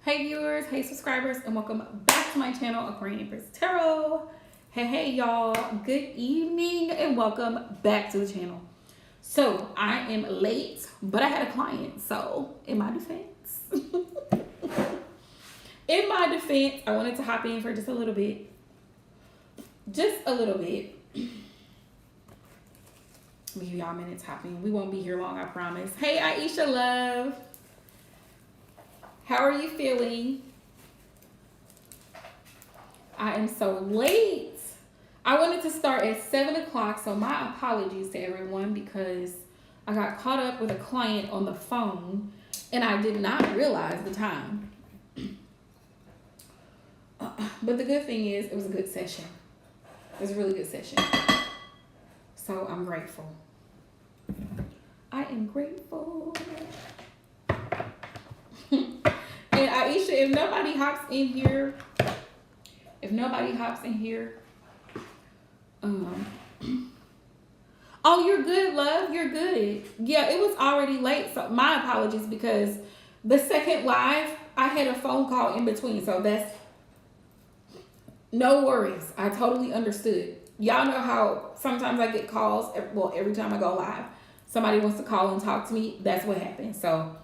Hey viewers, hey subscribers, and welcome back to my channel, Aquarian Empress Tarot. Hey y'all, good evening and welcome back to the channel. So I am late, but I had a client, so in my defense, I wanted to hop in for just a little bit. Just a little bit. Let me give y'all a minute to hop in. We won't be here long, I promise. Hey Aisha love. How are you feeling? I am so late. I wanted to start at 7 o'clock, so my apologies to everyone because I got caught up with a client on the phone and I did not realize the time. But the good thing is it was a good session. It was a really good session. So I'm grateful. I am grateful. And Aisha, if nobody hops in here, oh, you're good, love, you're good. Yeah, it was already late, so my apologies because the second live, I had a phone call in between, so that's no worries. I totally understood. Y'all know how sometimes I get calls, well, every time I go live, somebody wants to call and talk to me. That's what happened, so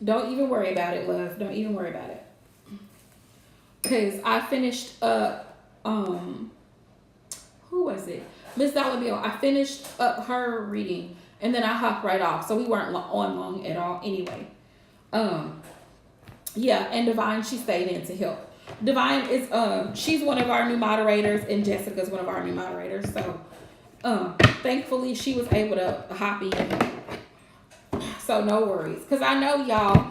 don't even worry about it, love. Don't even worry about it. Because I finished up, who was it? Miss Dollar I finished up her reading and then I hopped right off. So we weren't on long at all anyway. Yeah, and Divine, she stayed in to help. Divine is, she's one of our new moderators and Jessica's one of our new moderators. So, thankfully she was able to hop in. So no worries. Because I know y'all,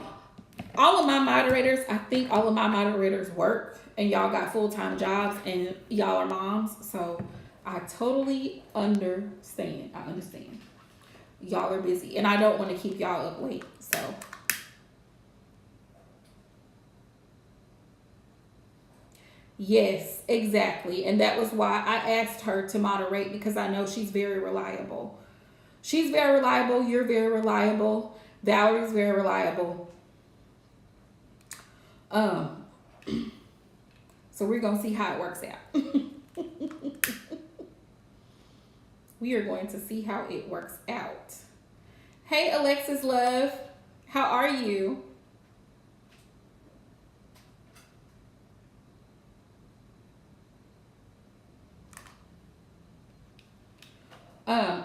all of my moderators, I think all of my moderators work and y'all got full-time jobs and y'all are moms. So I totally understand. I understand. Y'all are busy and I don't want to keep y'all up late. So yes, exactly. And that was why I asked her to moderate because I know she's very reliable. She's very reliable. You're very reliable. Valerie's very reliable. So we're going to see how it works out. We are going to see how it works out. Hey, Alexis love. How are you?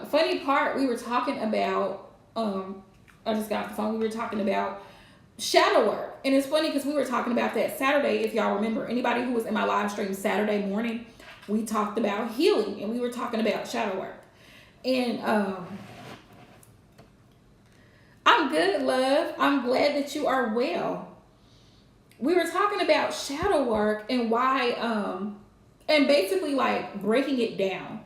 Funny part, we were talking about, I just got off the phone, we were talking about shadow work. And it's funny because we were talking about that Saturday, if y'all remember. Anybody who was in my live stream Saturday morning, we talked about healing and we were talking about shadow work. And I'm good, love. I'm glad that you are well. We were talking about shadow work and why, and basically like breaking it down.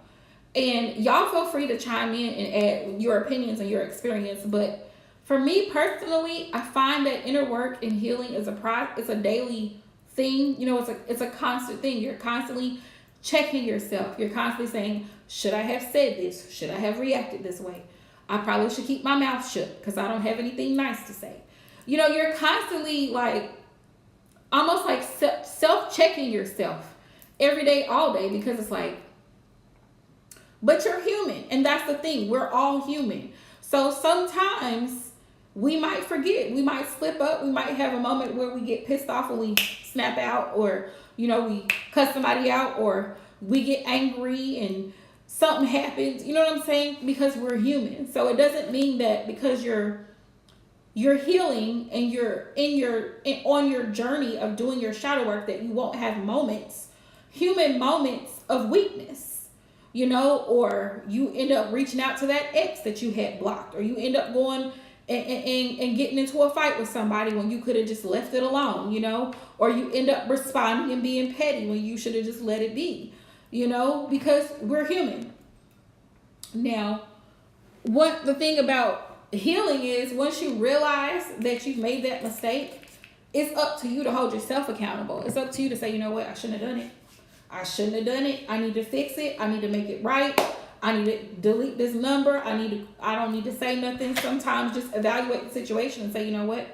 And y'all feel free to chime in and add your opinions and your experience. But for me personally, I find that inner work and healing is it's a daily thing. You know, it's a constant thing. You're constantly checking yourself. You're constantly saying, should I have said this? Should I have reacted this way? I probably should keep my mouth shut because I don't have anything nice to say. You know, you're constantly like, almost like self-checking yourself every day, all day, because it's like, but you're human. And that's the thing. We're all human. So sometimes we might forget. We might slip up. We might have a moment where we get pissed off and we snap out, or, you know, we cuss somebody out, or we get angry and something happens. You know what I'm saying? Because we're human. So it doesn't mean that because you're healing and you're on your journey of doing your shadow work that you won't have moments, human moments of weakness. You know, or you end up reaching out to that ex that you had blocked, or you end up going and getting into a fight with somebody when you could have just left it alone, you know, or you end up responding and being petty when you should have just let it be, you know, because we're human. Now, what the thing about healing is, once you realize that you've made that mistake, it's up to you to hold yourself accountable. It's up to you to say, you know what, I shouldn't have done it. I shouldn't have done it. I need to fix it. I need to make it right. I need to delete this number. I don't need to say nothing. Sometimes just evaluate the situation and say, you know what?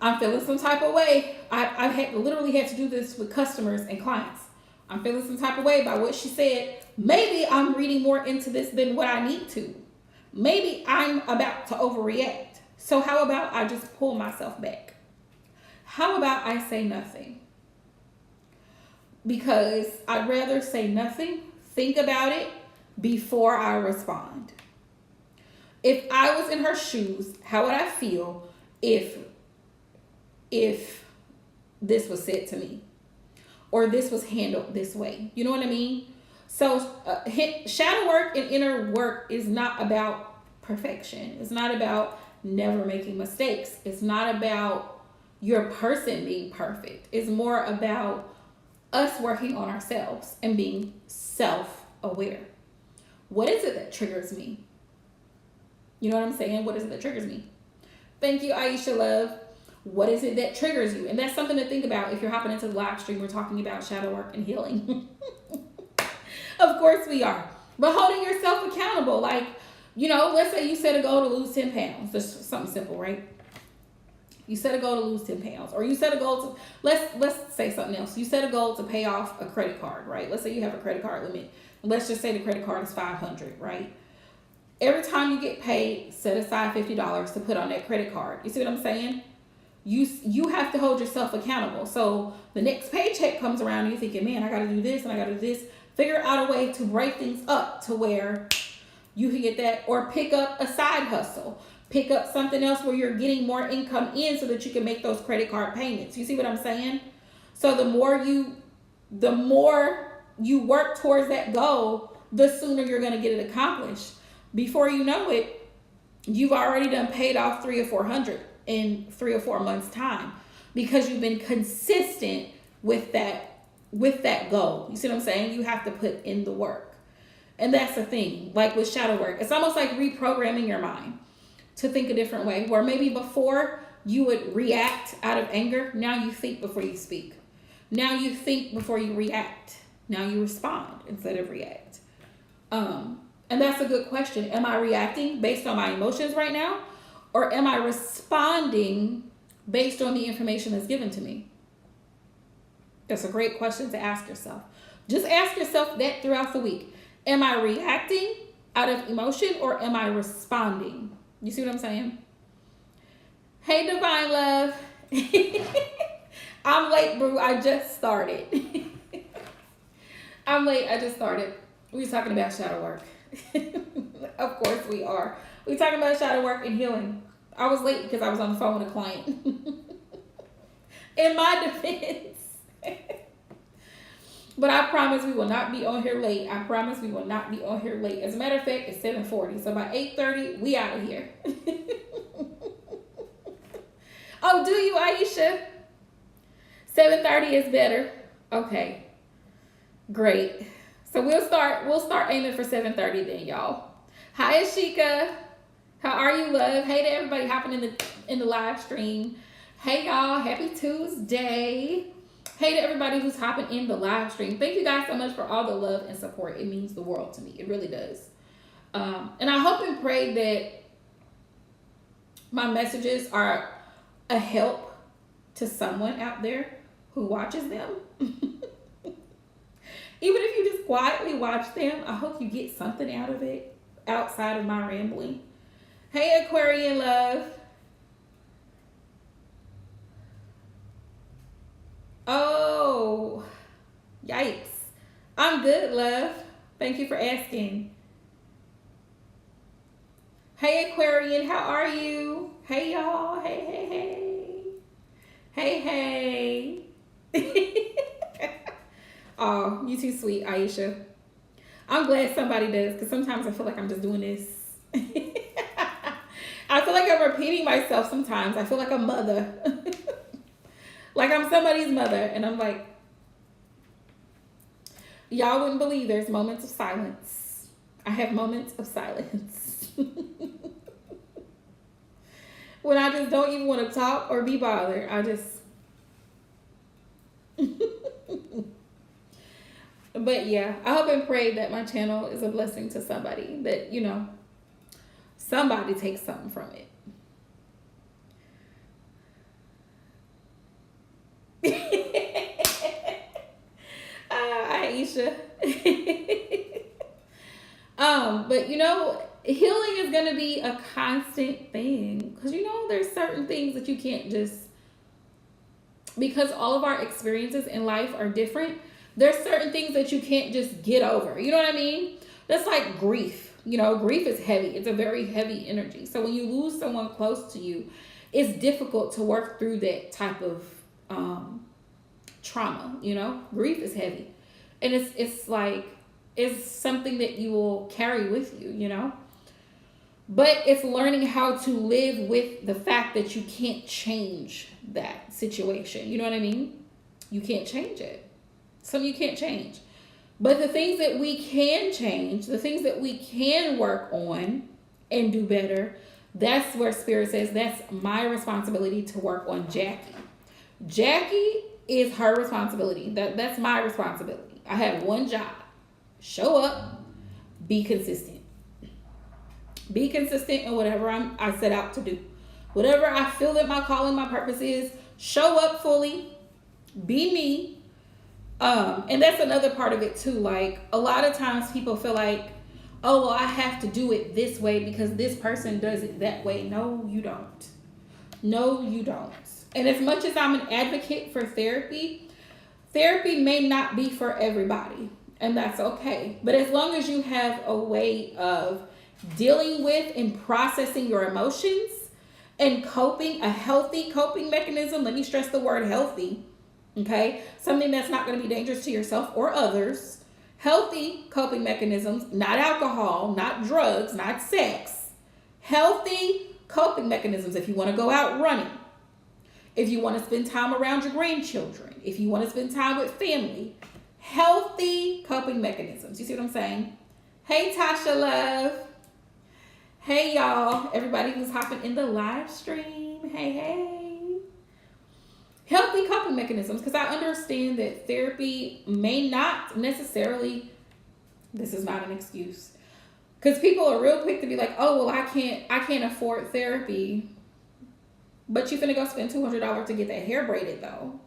I'm feeling some type of way. I've literally had to do this with customers and clients. I'm feeling some type of way by what she said. Maybe I'm reading more into this than what I need to. Maybe I'm about to overreact. So how about I just pull myself back? How about I say nothing? Because I'd rather say nothing, think about it before I respond. If I was in her shoes, how would I feel if this was said to me or this was handled this way? You know what I mean? So shadow work and inner work is not about perfection. It's not about never making mistakes. It's not about your person being perfect. It's more about us working on ourselves and being self-aware. What is it that triggers me? You know what I'm saying? What is it that triggers me? Thank you, Aisha Love. What is it that triggers you? And that's something to think about if you're hopping into the live stream. We're talking about shadow work and healing. Of course we are. But holding yourself accountable. Like, you know, let's say you set a goal to lose 10 pounds. That's something simple, right? You set a goal to lose 10 pounds. Or you set a goal to, let's say something else. You set a goal to pay off a credit card, right? Let's say you have a credit card limit. Let's just say the credit card is $500, right? Every time you get paid, set aside $50 to put on that credit card. You see what I'm saying? You have to hold yourself accountable. So the next paycheck comes around and you're thinking, man, I got to do this and I got to do this. Figure out a way to break things up to where you can get that, or pick up a side hustle. Pick up something else where you're getting more income in so that you can make those credit card payments. You see what I'm saying? So the more you work towards that goal, the sooner you're going to get it accomplished. Before you know it, you've already done paid off 300 or 400 in 3 or 4 months time because you've been consistent with that goal. You see what I'm saying? You have to put in the work. And that's the thing. Like with shadow work, it's almost like reprogramming your mind to think a different way, where maybe before you would react out of anger. Now you think before you speak. Now you think before you react. Now you respond instead of react. And that's a good question. Am I reacting based on my emotions right now? Or am I responding based on the information that's given to me? That's a great question to ask yourself. Just ask yourself that throughout the week. Am I reacting out of emotion or am I responding? You see what I'm saying? Hey, Divine Love. I'm late, boo. I just started. I'm late. I just started. We were talking about shadow work. Of course we are. We're talking about shadow work and healing. I was late because I was on the phone with a client. In my defense. But I promise we will not be on here late. I promise we will not be on here late. As a matter of fact, it's 7:40. So by 8:30, we out of here. Oh, do you, Aisha? 7:30 is better. Okay. Great. So we'll start aiming for 7:30 then, y'all. Hi, Ashika. How are you, love? Hey to everybody hopping in the live stream. Hey, y'all. Happy Tuesday. Hey to everybody who's hopping in the live stream. Thank you guys so much for all the love and support. It means the world to me. It really does. And I hope and pray that my messages are a help to someone out there who watches them. Even if you just quietly watch them, I hope you get something out of it outside of my rambling. Hey, Aquarian love. Oh, yikes. I'm good, love. Thank you for asking. Hey, Aquarian, how are you? Hey, y'all. Hey, hey, hey. Hey, hey. Oh, you too sweet, Aisha. I'm glad somebody does, because sometimes I feel like I'm just doing this. I feel like I'm repeating myself sometimes. I feel like a mother. Like I'm somebody's mother, and I'm like, y'all wouldn't believe there's moments of silence. I have moments of silence. When I just don't even want to talk or be bothered. I just... But yeah, I hope and pray that my channel is a blessing to somebody, that, you know, somebody takes something from it. Aisha. But you know, healing is going to be a constant thing, because you know there's certain things that you can't just, because all of our experiences in life are different. There's certain things that you can't just get over. You know what I mean? That's like grief. You know, grief is heavy. It's a very heavy energy. So when you lose someone close to you, it's difficult to work through that type of trauma. You know, grief is heavy, and it's like, it's something that you will carry with you. You know, but it's learning how to live with the fact that you can't change that situation. You know what I mean? You can't change it. Some you can't change. But the things that we can change, the things that we can work on and do better, that's where Spirit says that's my responsibility to work on Jackie. Jackie is her responsibility. That's my responsibility. I have one job. Show up, be consistent. Be consistent in whatever I set out to do. Whatever I feel that my calling, my purpose is, show up fully, be me. And that's another part of it too. Like, a lot of times people feel like, oh, well, I have to do it this way because this person does it that way. No, you don't. No, you don't. And as much as I'm an advocate for therapy, therapy may not be for everybody, and that's okay. But as long as you have a way of dealing with and processing your emotions and coping, a healthy coping mechanism, let me stress the word healthy, okay? Something that's not going to be dangerous to yourself or others. Healthy coping mechanisms, not alcohol, not drugs, not sex. Healthy coping mechanisms. If you want to go out running, if you want to spend time around your grandchildren, if you want to spend time with family, healthy coping mechanisms. You see what I'm saying? Hey, Tasha love. Hey, y'all. Everybody who's hopping in the live stream. Hey, hey. Healthy coping mechanisms, because I understand that therapy may not necessarily, this is not an excuse, because people are real quick to be like, oh, well, I can't afford therapy, but you finna go spend $200 to get that hair braided though.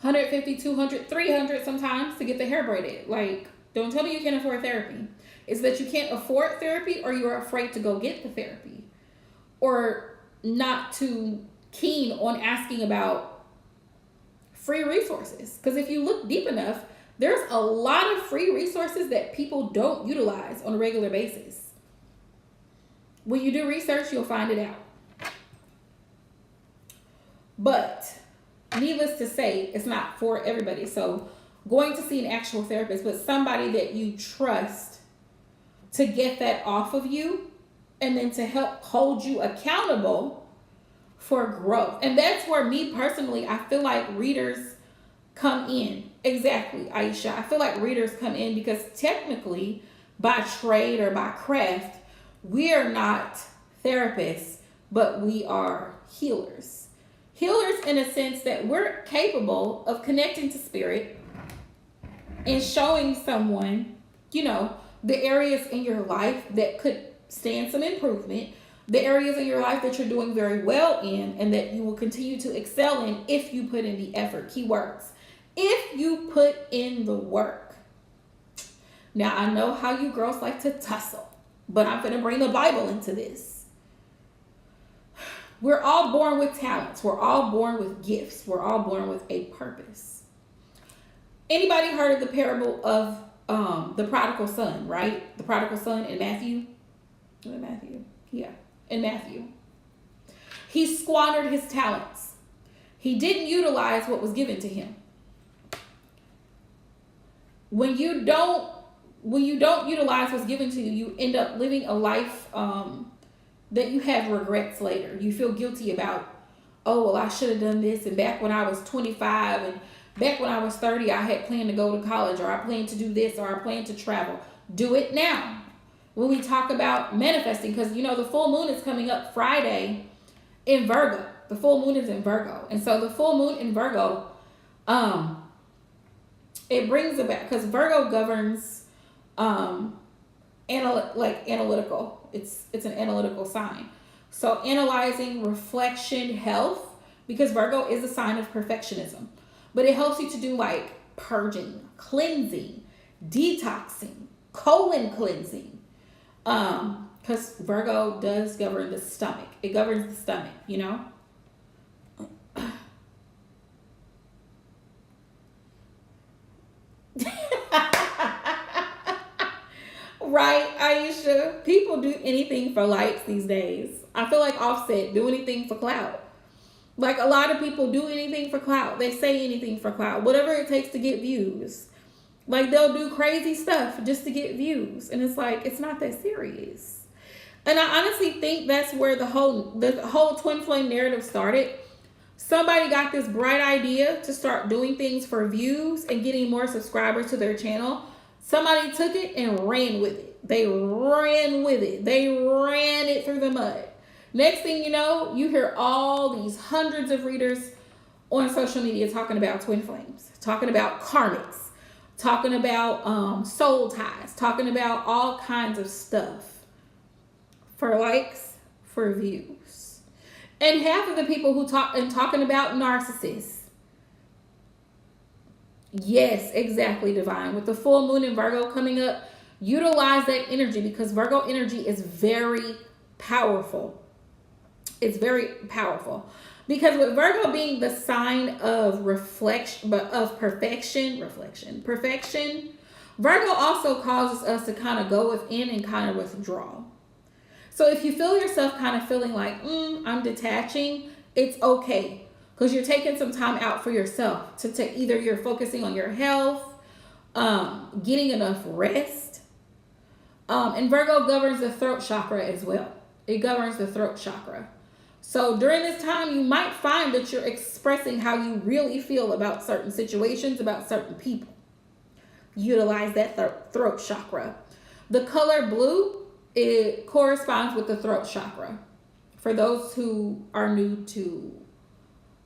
$150, $200, $300 sometimes to get the hair braided. Like, don't tell me you can't afford therapy. It's that you can't afford therapy, or you're afraid to go get the therapy, or not too keen on asking about free resources. Because if you look deep enough, there's a lot of free resources that people don't utilize on a regular basis. When you do research, you'll find it out. But needless to say, it's not for everybody. So going to see an actual therapist, but somebody that you trust to get that off of you, and then to help hold you accountable for growth. And that's where, me personally, I feel like readers come in. Exactly, Aisha. I feel like readers come in because technically, by trade or by craft, we are not therapists, but we are healers. Healers in a sense that we're capable of connecting to spirit and showing someone, you know, the areas in your life that could stand some improvement, the areas in your life that you're doing very well in, and that you will continue to excel in if you put in the effort. Keywords. If you put in the work. Now, I know how you girls like to tussle, but I'm going to bring the Bible into this. We're all born with talents. We're all born with gifts. We're all born with a purpose. Anybody heard of the parable of the prodigal son, right? The prodigal son in Matthew? In Matthew. He squandered his talents. He didn't utilize what was given to him. When you don't utilize what's given to you, you end up living a life that you have regrets later. You feel guilty about, oh, well, I should have done this, and back when I was 25 and back when I was 30, I had planned to go to college, or I planned to do this, or I planned to travel. Do it now. When we talk about manifesting, because, you know, the full moon is coming up Friday in Virgo. The full moon is in Virgo. And so the full moon in Virgo, it brings about, because Virgo governs analytical. It's an analytical sign. So analyzing, reflection, health, because Virgo is a sign of perfectionism. But it helps you to do like purging, cleansing, detoxing, colon cleansing. Because Virgo does govern the stomach. It governs the stomach, you know? Right, Aisha? People do anything for likes these days. I feel like Offset do anything for clout. Like a lot of people do anything for clout. They say anything for clout. Whatever it takes to get views. Like they'll do crazy stuff just to get views. And it's like, it's not that serious. And I honestly think that's where the whole twin flame narrative started. Somebody got this bright idea to start doing things for views and getting more subscribers to their channel. Somebody took it and ran with it. They ran with it. They ran it through the mud. Next thing you know, you hear all these hundreds of readers on social media talking about twin flames, talking about karmics, talking about soul ties, talking about all kinds of stuff for likes, for views. And half of the people who talking about narcissists. Yes, exactly, Divine. With the full moon in Virgo coming up, utilize that energy because Virgo energy is very powerful. It's very powerful. Because with Virgo being the sign of reflection, but of perfection, Virgo also causes us to kind of go within and kind of withdraw. So if you feel yourself kind of feeling like, I'm detaching, it's okay. Because you're taking some time out for yourself to take, either you're focusing on your health, getting enough rest. And Virgo governs the throat chakra as well. It governs the throat chakra. So during this time, you might find that you're expressing how you really feel about certain situations, about certain people. Utilize that throat chakra. The color blue, it corresponds with the throat chakra. For those who are new to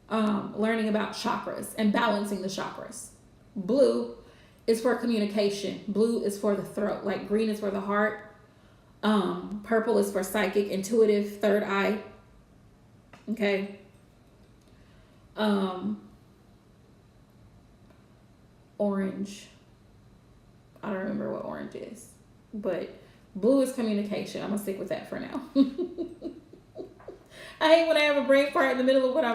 learning about chakras and balancing the chakras. Blue is for communication. Blue is for the throat. Like green is for the heart. Purple is for psychic, intuitive, third eye. Okay. Orange. I don't remember what orange is. But blue is communication. I'm going to stick with that for now. I hate when I have a brain fart in the middle of what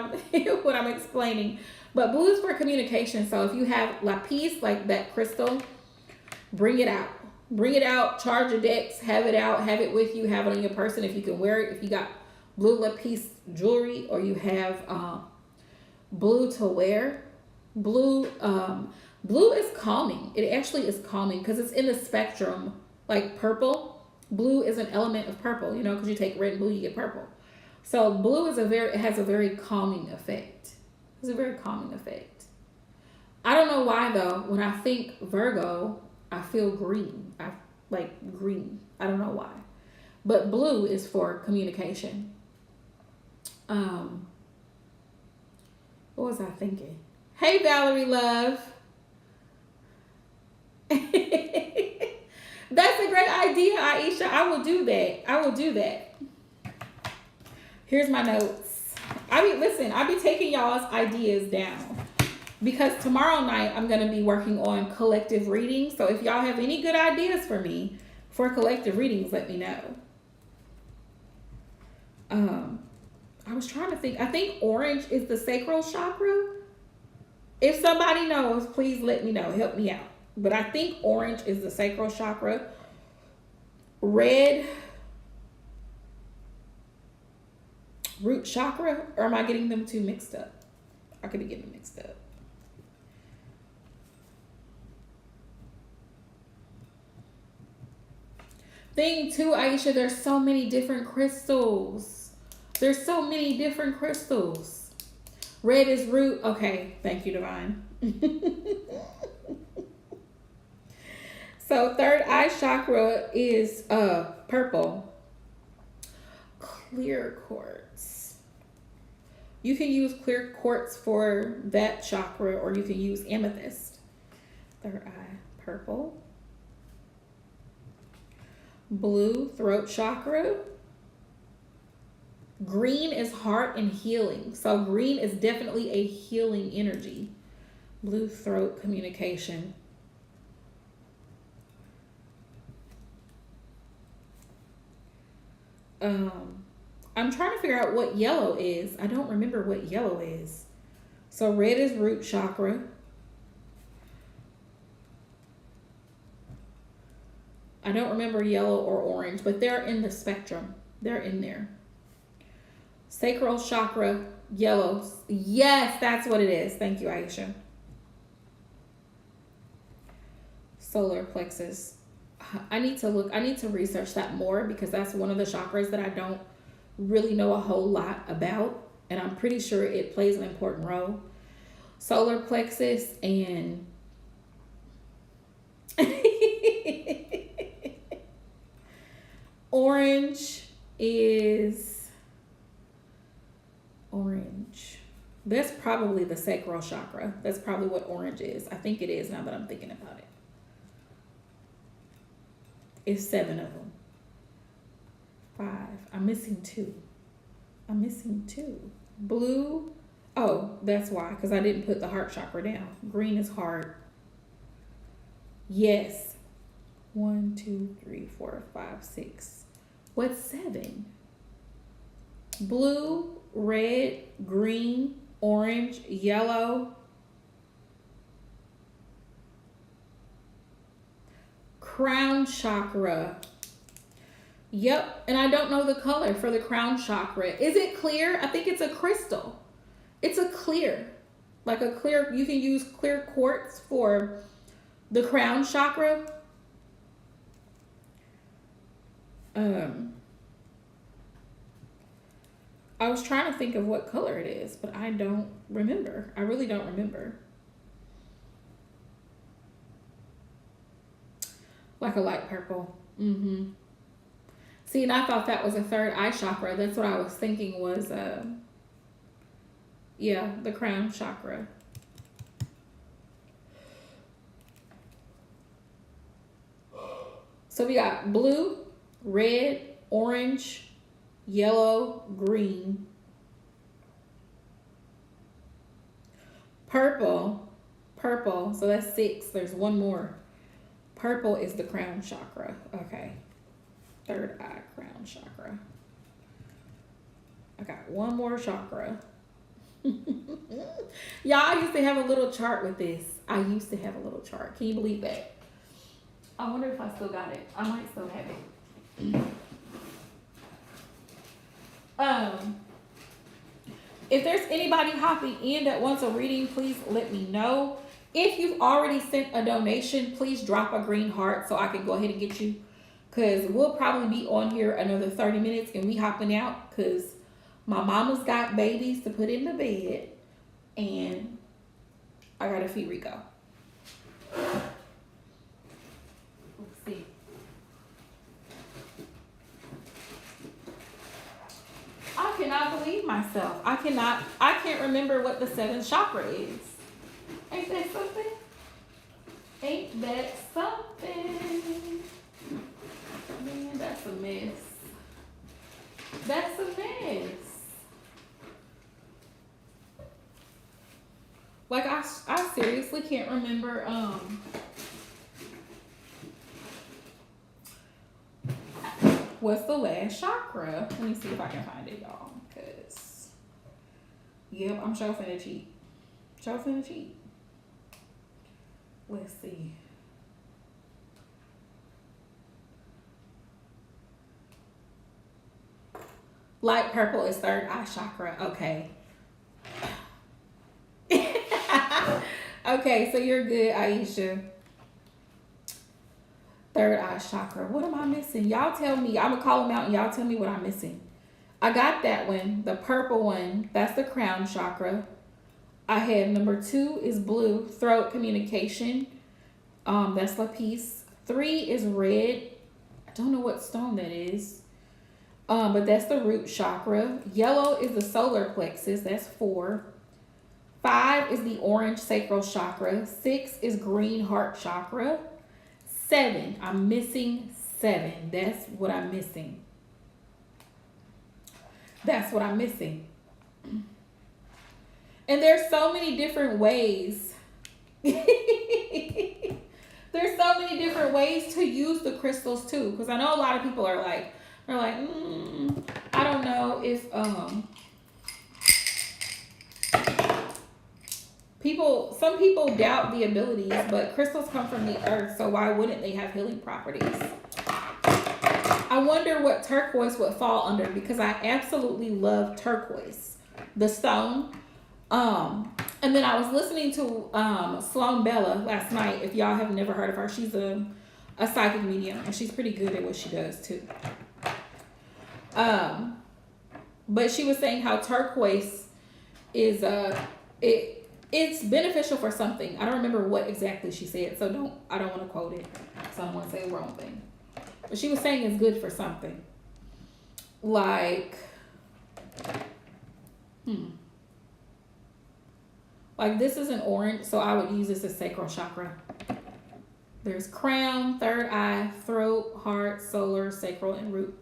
I'm explaining. But blue is for communication. So if you have lapis, like that crystal, bring it out. Bring it out. Charge your decks. Have it out. Have it with you. Have it on your person if you can wear it. If you got blue lapis jewelry or you have blue to wear. Blue is calming. It actually is calming because it's in the spectrum. Like purple. Blue is an element of purple, you know, because you take red and blue, you get purple. So blue is it has a very calming effect. It's a very calming effect. I don't know why though. When I think Virgo, I feel green. I like green. I don't know why. But blue is for communication. What was I thinking? Hey Valerie love. That's a great idea, Aisha. I will do that. Here's my notes. I be taking y'all's ideas down because tomorrow night I'm going to be working on collective readings. So if y'all have any good ideas for me for collective readings, let me know. I was trying to think. I think orange is the sacral chakra. If somebody knows, please let me know. Help me out. But I think orange is the sacral chakra. Red, root chakra, or am I getting them two mixed up? I could be getting them mixed up. Thing too, Aisha, there's so many different crystals. Red is root. Okay, thank you, Divine. So third eye chakra is purple. Clear quartz. You can use clear quartz for that chakra or you can use amethyst. Third eye, purple. Blue, throat chakra. Green is heart and healing. So green is definitely a healing energy. Blue, throat, communication. I'm trying to figure out what yellow is. I don't remember what yellow is. So red is root chakra. I don't remember yellow or orange, but they're in the spectrum. They're in there. Sacral chakra, yellow. Yes, that's what it is. Thank you, Aisha. Solar plexus. I need to research that more because that's one of the chakras that I don't really know a whole lot about. And I'm pretty sure it plays an important role. Solar plexus and orange is orange. That's probably the sacral chakra. That's probably what orange is. I think it is now that I'm thinking about it. It's 7 of them. 5. I'm missing 2. Blue. Oh, that's why. Because I didn't put the heart chakra down. Green is heart. Yes. 1, 2, 3, 4, 5, 6. What's 7? Blue, red, green, orange, yellow. Crown chakra. Yep, and I don't know the color for the crown chakra. Is it clear? I think it's a crystal. It's a clear. Like a clear, you can use clear quartz for the crown chakra. I was trying to think of what color it is, but I don't remember. I really don't remember. Like a light purple. See, and I thought that was a third eye chakra. That's what I was thinking was, yeah, the crown chakra. So we got blue, red, orange, yellow, green, purple. So that's 6. There's one more. Purple is the crown chakra. Okay. Third eye crown chakra. I got one more chakra. Y'all, I used to have a little chart with this. Can you believe that? I wonder if I still got it. I might still have it. If there's anybody hopping in that wants a reading, please let me know. If you've already sent a donation, please drop a green heart so I can go ahead and get you. Because we'll probably be on here another 30 minutes and we hopping out because my mama's got babies to put in the bed and I gotta feed Rico. Let's see. I cannot believe myself. I can't remember what the 7th chakra is. Ain't that something? Ain't that something? Man, that's a mess. That's a mess. Like, I seriously can't remember, what's the last chakra? Let me see if I can find it, y'all. Because, yep, I'm sure finna cheat. Let's see. Light purple is 3rd eye chakra. Okay. Okay, so you're good, Aisha. 3rd eye chakra. What am I missing? Y'all tell me. I'm going to call them out and y'all tell me what I'm missing. I got that one. The purple one. That's the crown chakra. I had number 2 is blue. Throat communication. That's lapis. 3 is red. I don't know what stone that is. But that's the root chakra. Yellow is the solar plexus. That's 4. 5 is the orange sacral chakra. 6 is green heart chakra. 7. I'm missing 7. That's what I'm missing. And there's so many different ways There's so many different ways to use the crystals too, because I know a lot of people are like, I don't know if some people doubt the abilities, but crystals come from the earth, so why wouldn't they have healing properties? I wonder what turquoise would fall under, because I absolutely love turquoise, the stone. And then I was listening to Sloan Bella last night. If y'all have never heard of her, she's a psychic medium, and she's pretty good at what she does too. But she was saying how turquoise is it's beneficial for something. I don't remember what exactly she said, so I don't want to quote it, so I don't want to say the wrong thing. But she was saying it's good for something. Like, like this is an orange, so I would use this as sacral chakra. There's crown, third eye, throat, heart, solar, sacral, and root.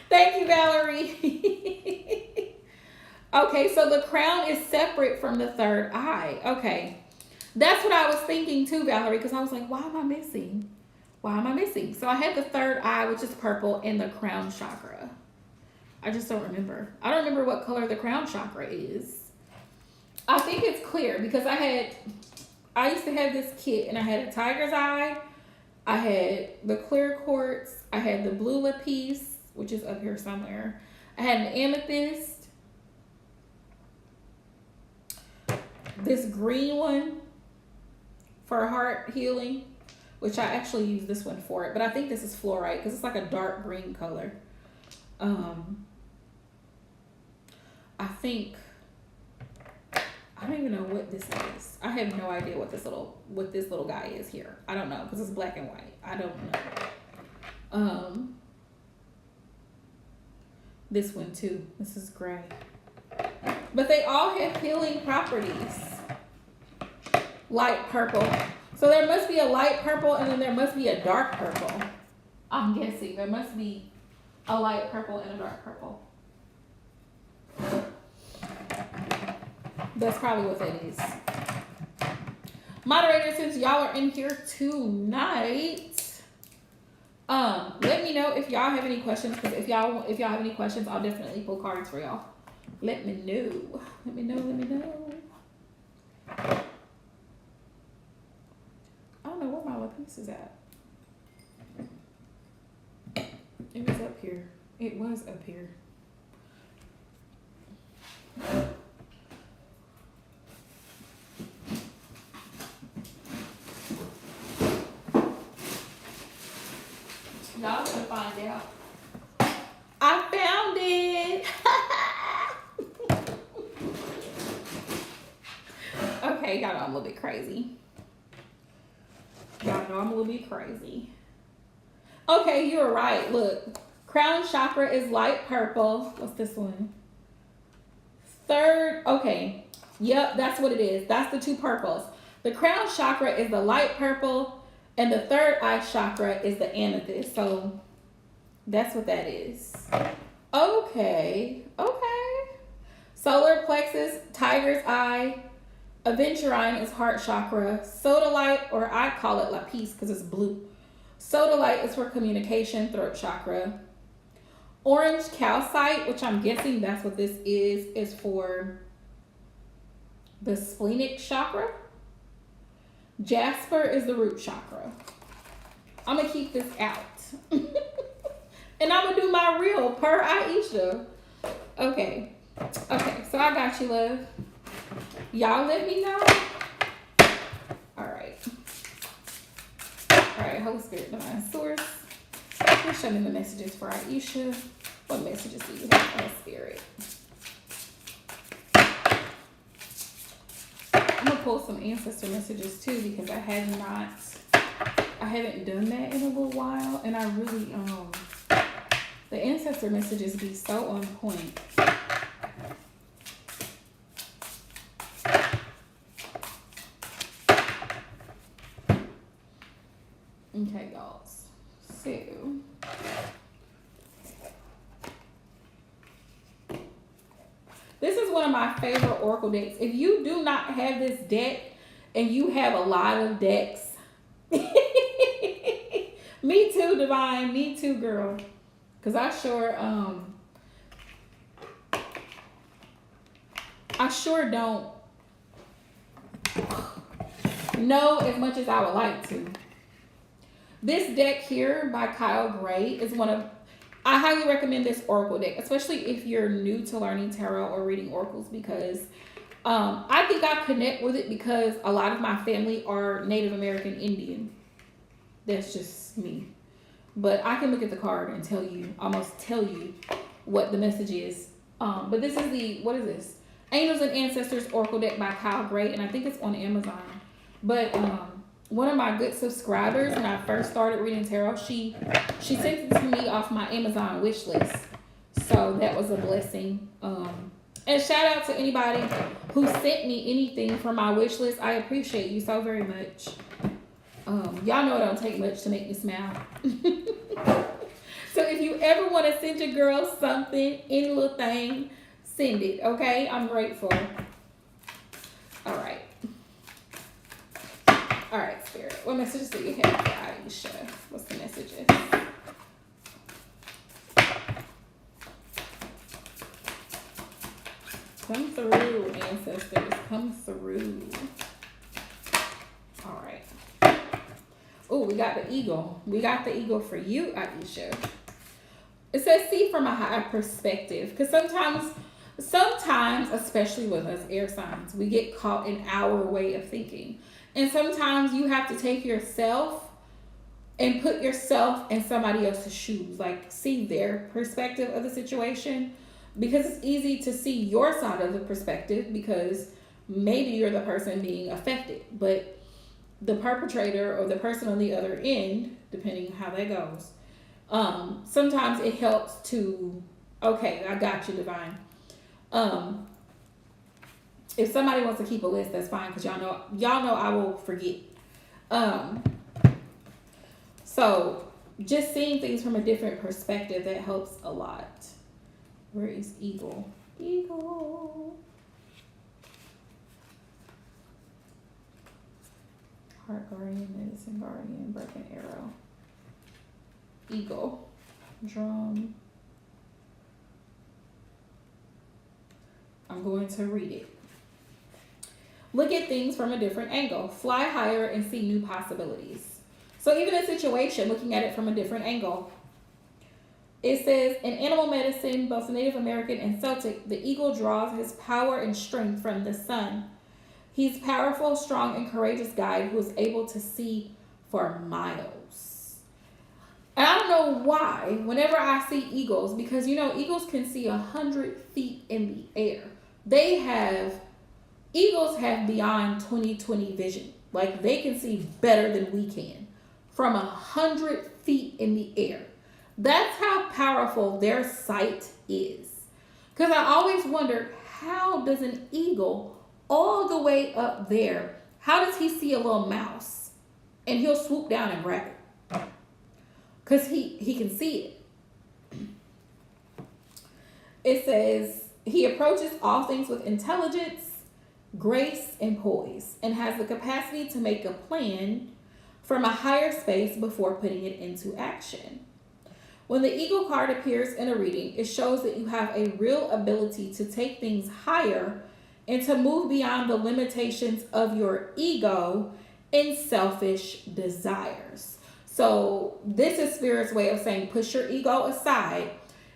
Thank you, Valerie. Okay, so the crown is separate from the third eye. Okay. That's what I was thinking too, Valerie, because I was like, why am I missing? Why am I missing? So I had the third eye, which is purple, and the crown chakra. I just don't remember. I don't remember what color the crown chakra is. I think it's clear, because I used to have this kit, and I had a tiger's eye. I had the clear quartz. I had the blue lapis, which is up here somewhere. I had an amethyst. This green one for heart healing, which I actually use this one for it, but I think this is fluorite because it's like a dark green color. I think, I don't even know what this is. I have no idea what this little guy is here. I don't know because it's black and white. I don't know. This one too. This is gray. But they all have healing properties. Light purple. So there must be a light purple and then there must be a dark purple. I'm guessing there must be a light purple and a dark purple. That's probably what that is. Moderators, since y'all are in here tonight, let me know if y'all have any questions, because if y'all have any questions, I'll definitely pull cards for y'all. Let me know. Let me know. I don't know where my lapis is at. It was up here. It was up here. Y'all gonna find out. I found it. Okay, y'all know I'm a little bit crazy. Okay, you were right. Look, crown chakra is light purple. What's this one? Third, okay. Yep, that's what it is. That's the two purples. The crown chakra is the light purple, and the third eye chakra is the amethyst. So that's what that is. Okay. Solar plexus, tiger's eye. Aventurine is heart chakra. Sodalite, or I call it lapis because it's blue. Sodalite is for communication, throat chakra. Orange calcite, which I'm guessing that's what this is for the splenic chakra. Jasper is the root chakra. I'm going to keep this out. And I'm going to do my reel per Aisha. Okay, so I got you, love. Y'all let me know. All right, Holy Spirit, divine source. Please show me the messages for Aisha. What messages do you have, Holy Spirit? I'm gonna pull some ancestor messages too, because I haven't done that in a little while, and I really the ancestor messages be so on point. Okay, y'all. So this is one of my favorite oracle decks. If you do not have this deck, and you have a lot of decks. Me too, Divine. Me too, girl. Cause I sure don't know as much as I would like to. This deck here by Kyle Gray is I highly recommend this oracle deck, especially if you're new to learning tarot or reading oracles, because I think I connect with it because a lot of my family are Native American Indian. That's just me. But I can look at the card and almost tell you what the message is. But this is what is this? Angels and Ancestors Oracle deck by Kyle Gray, and I think it's on Amazon. But one of my good subscribers, when I first started reading tarot, she sent it to me off my Amazon wish list. So that was a blessing. And shout out to anybody who sent me anything from my wish list. I appreciate you so very much. Y'all know it don't take much to make me smile. So if you ever want to send your girl something, any little thing, send it, okay? I'm grateful. All right. All right, Spirit. What messages do you have for Aisha? What's the messages? Come through, ancestors. Come through. All right. Oh, we got the eagle. We got the eagle for you, Aisha. It says, see from a higher perspective. Because sometimes, especially with us air signs, we get caught in our way of thinking. And sometimes you have to take yourself and put yourself in somebody else's shoes. Like, see their perspective of the situation. Because it's easy to see your side of the perspective because maybe you're the person being affected. But the perpetrator or the person on the other end, depending on how that goes, sometimes it helps to, okay, I got you, Divine. If somebody wants to keep a list, that's fine, because y'all know I will forget. So just seeing things from a different perspective, that helps a lot. Where is eagle? Eagle. Heart guardian, medicine guardian, broken arrow. Eagle. Drum. I'm going to read it. Look at things from a different angle. Fly higher and see new possibilities. So even a situation, looking at it from a different angle. It says, in animal medicine, both Native American and Celtic, the eagle draws his power and strength from the sun. He's powerful, strong, and courageous guide who is able to see for miles. And I don't know why, whenever I see eagles, because, eagles can see 100 feet in the air. Eagles have beyond 20/20 vision. Like, they can see better than we can from 100 feet in the air. That's how powerful their sight is. Because I always wondered, how does an eagle all the way up there, how does he see a little mouse and he'll swoop down and grab it? Because he can see it. It says, he approaches all things with intelligence, grace, and poise, and has the capacity to make a plan from a higher space before putting it into action. When the eagle card appears in a reading, it shows that you have a real ability to take things higher and to move beyond the limitations of your ego and selfish desires. So this is Spirit's way of saying push your ego aside.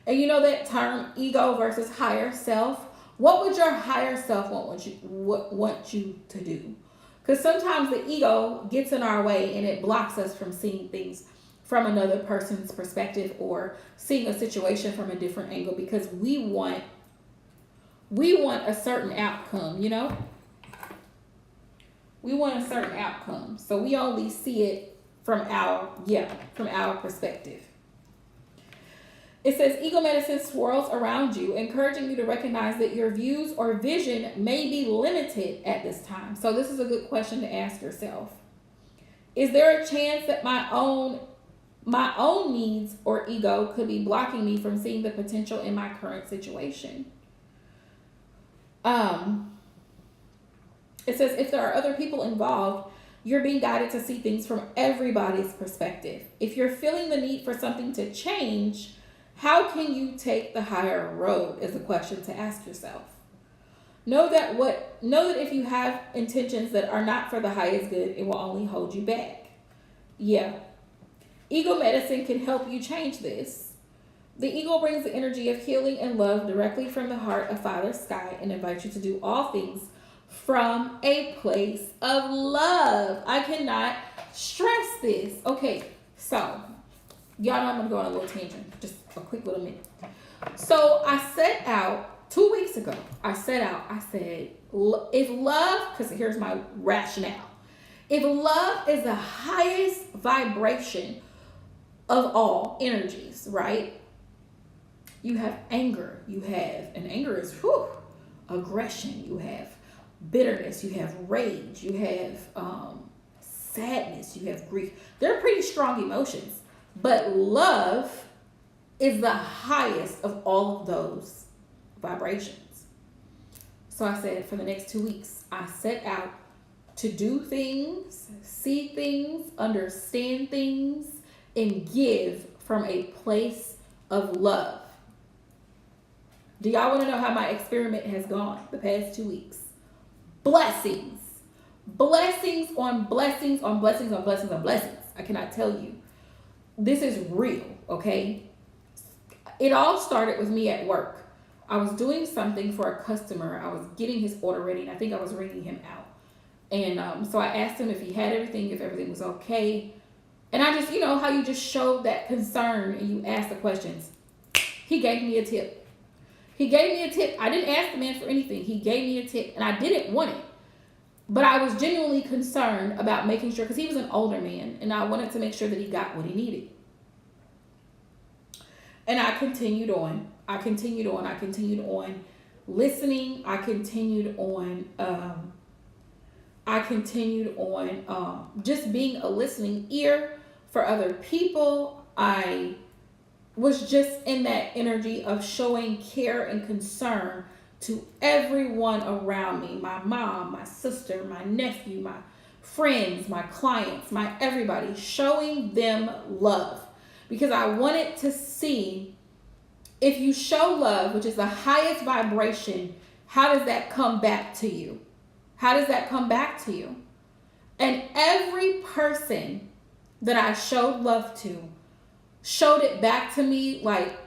And you know that term, ego versus higher self? What would your higher self want you to do? Because sometimes the ego gets in our way and it blocks us from seeing things from another person's perspective or seeing a situation from a different angle, because we want a certain outcome, We want a certain outcome. So we only see it from our perspective. It says, eagle medicine swirls around you, encouraging you to recognize that your views or vision may be limited at this time. So this is a good question to ask yourself. Is there a chance that my own needs or ego could be blocking me from seeing the potential in my current situation? It says, if there are other people involved, you're being guided to see things from everybody's perspective. If you're feeling the need for something to change, how can you take the higher road is a question to ask yourself. Know that if you have intentions that are not for the highest good, it will only hold you back. Yeah. Ego medicine can help you change this. The ego brings the energy of healing and love directly from the heart of Father Sky and invites you to do all things from a place of love. I cannot stress this. Okay, so y'all know I'm gonna go on a little tangent, just a quick little minute. So I set out 2 weeks ago. I said, if love, because here's my rationale. If love is the highest vibration of all energies, right? You have anger. And anger is aggression. You have bitterness. You have rage. You have sadness. You have grief. They're pretty strong emotions. But love is the highest of all of those vibrations. So I said, for the next 2 weeks, I set out to do things, see things, understand things, and give from a place of love. Do y'all want to know how my experiment has gone the past 2 weeks? Blessings. Blessings on blessings on blessings on blessings on blessings. I cannot tell you. This is real, okay? It all started with me at work. I was doing something for a customer. I was getting his order ready, and I think I was ringing him out. And so I asked him if he had everything, if everything was okay. And I just, how you just showed that concern and you ask the questions. He gave me a tip. I didn't ask the man for anything. He gave me a tip, and I didn't want it. But I was genuinely concerned about making sure, because he was an older man, and I wanted to make sure that he got what he needed. And I continued on listening. I continued on just being a listening ear for other people. I was just in that energy of showing care and concern to everyone around me. My mom, my sister, my nephew, my friends, my clients, my everybody. Showing them love. Because I wanted to see if you show love, which is the highest vibration, how does that come back to you? And every person that I showed love to showed it back to me like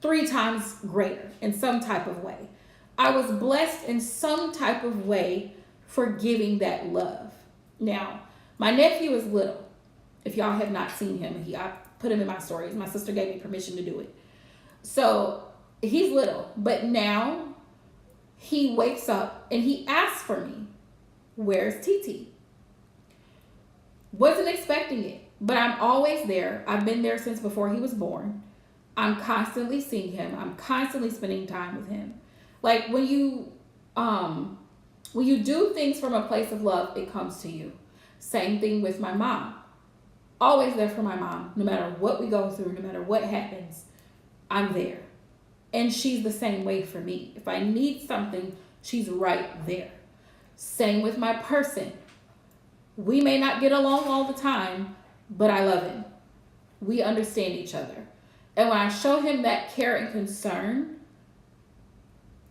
3 times greater in some type of way. I was blessed in some type of way for giving that love. Now, my nephew is little. If y'all have not seen him, I put him in my stories. My sister gave me permission to do it. So he's little, but now he wakes up and he asks for me. Where's TT? Wasn't expecting it, but I'm always there. I've been there since before he was born. I'm constantly seeing him. I'm constantly spending time with him. Like when you do things from a place of love, it comes to you. Same thing with my mom. Always there for my mom. No matter what we go through, no matter what happens, I'm there. And she's the same way for me. If I need something, she's right there. Same with my person. We may not get along all the time, but I love him. We understand each other. And when I show him that care and concern,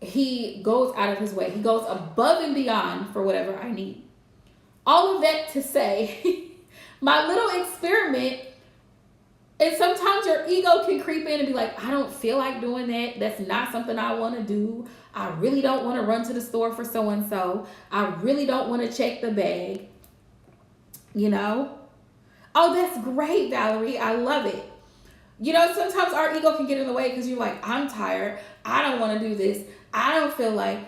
he goes out of his way. He goes above and beyond for whatever I need. All of that to say, my little experiment, and sometimes your ego can creep in and be like, I don't feel like doing that. That's not something I want to do. I really don't want to run to the store for so-and-so. I really don't want to check the bag. Oh, that's great, Valerie. I love it. Sometimes our ego can get in the way because you're like, I'm tired. I don't want to do this. I don't feel like,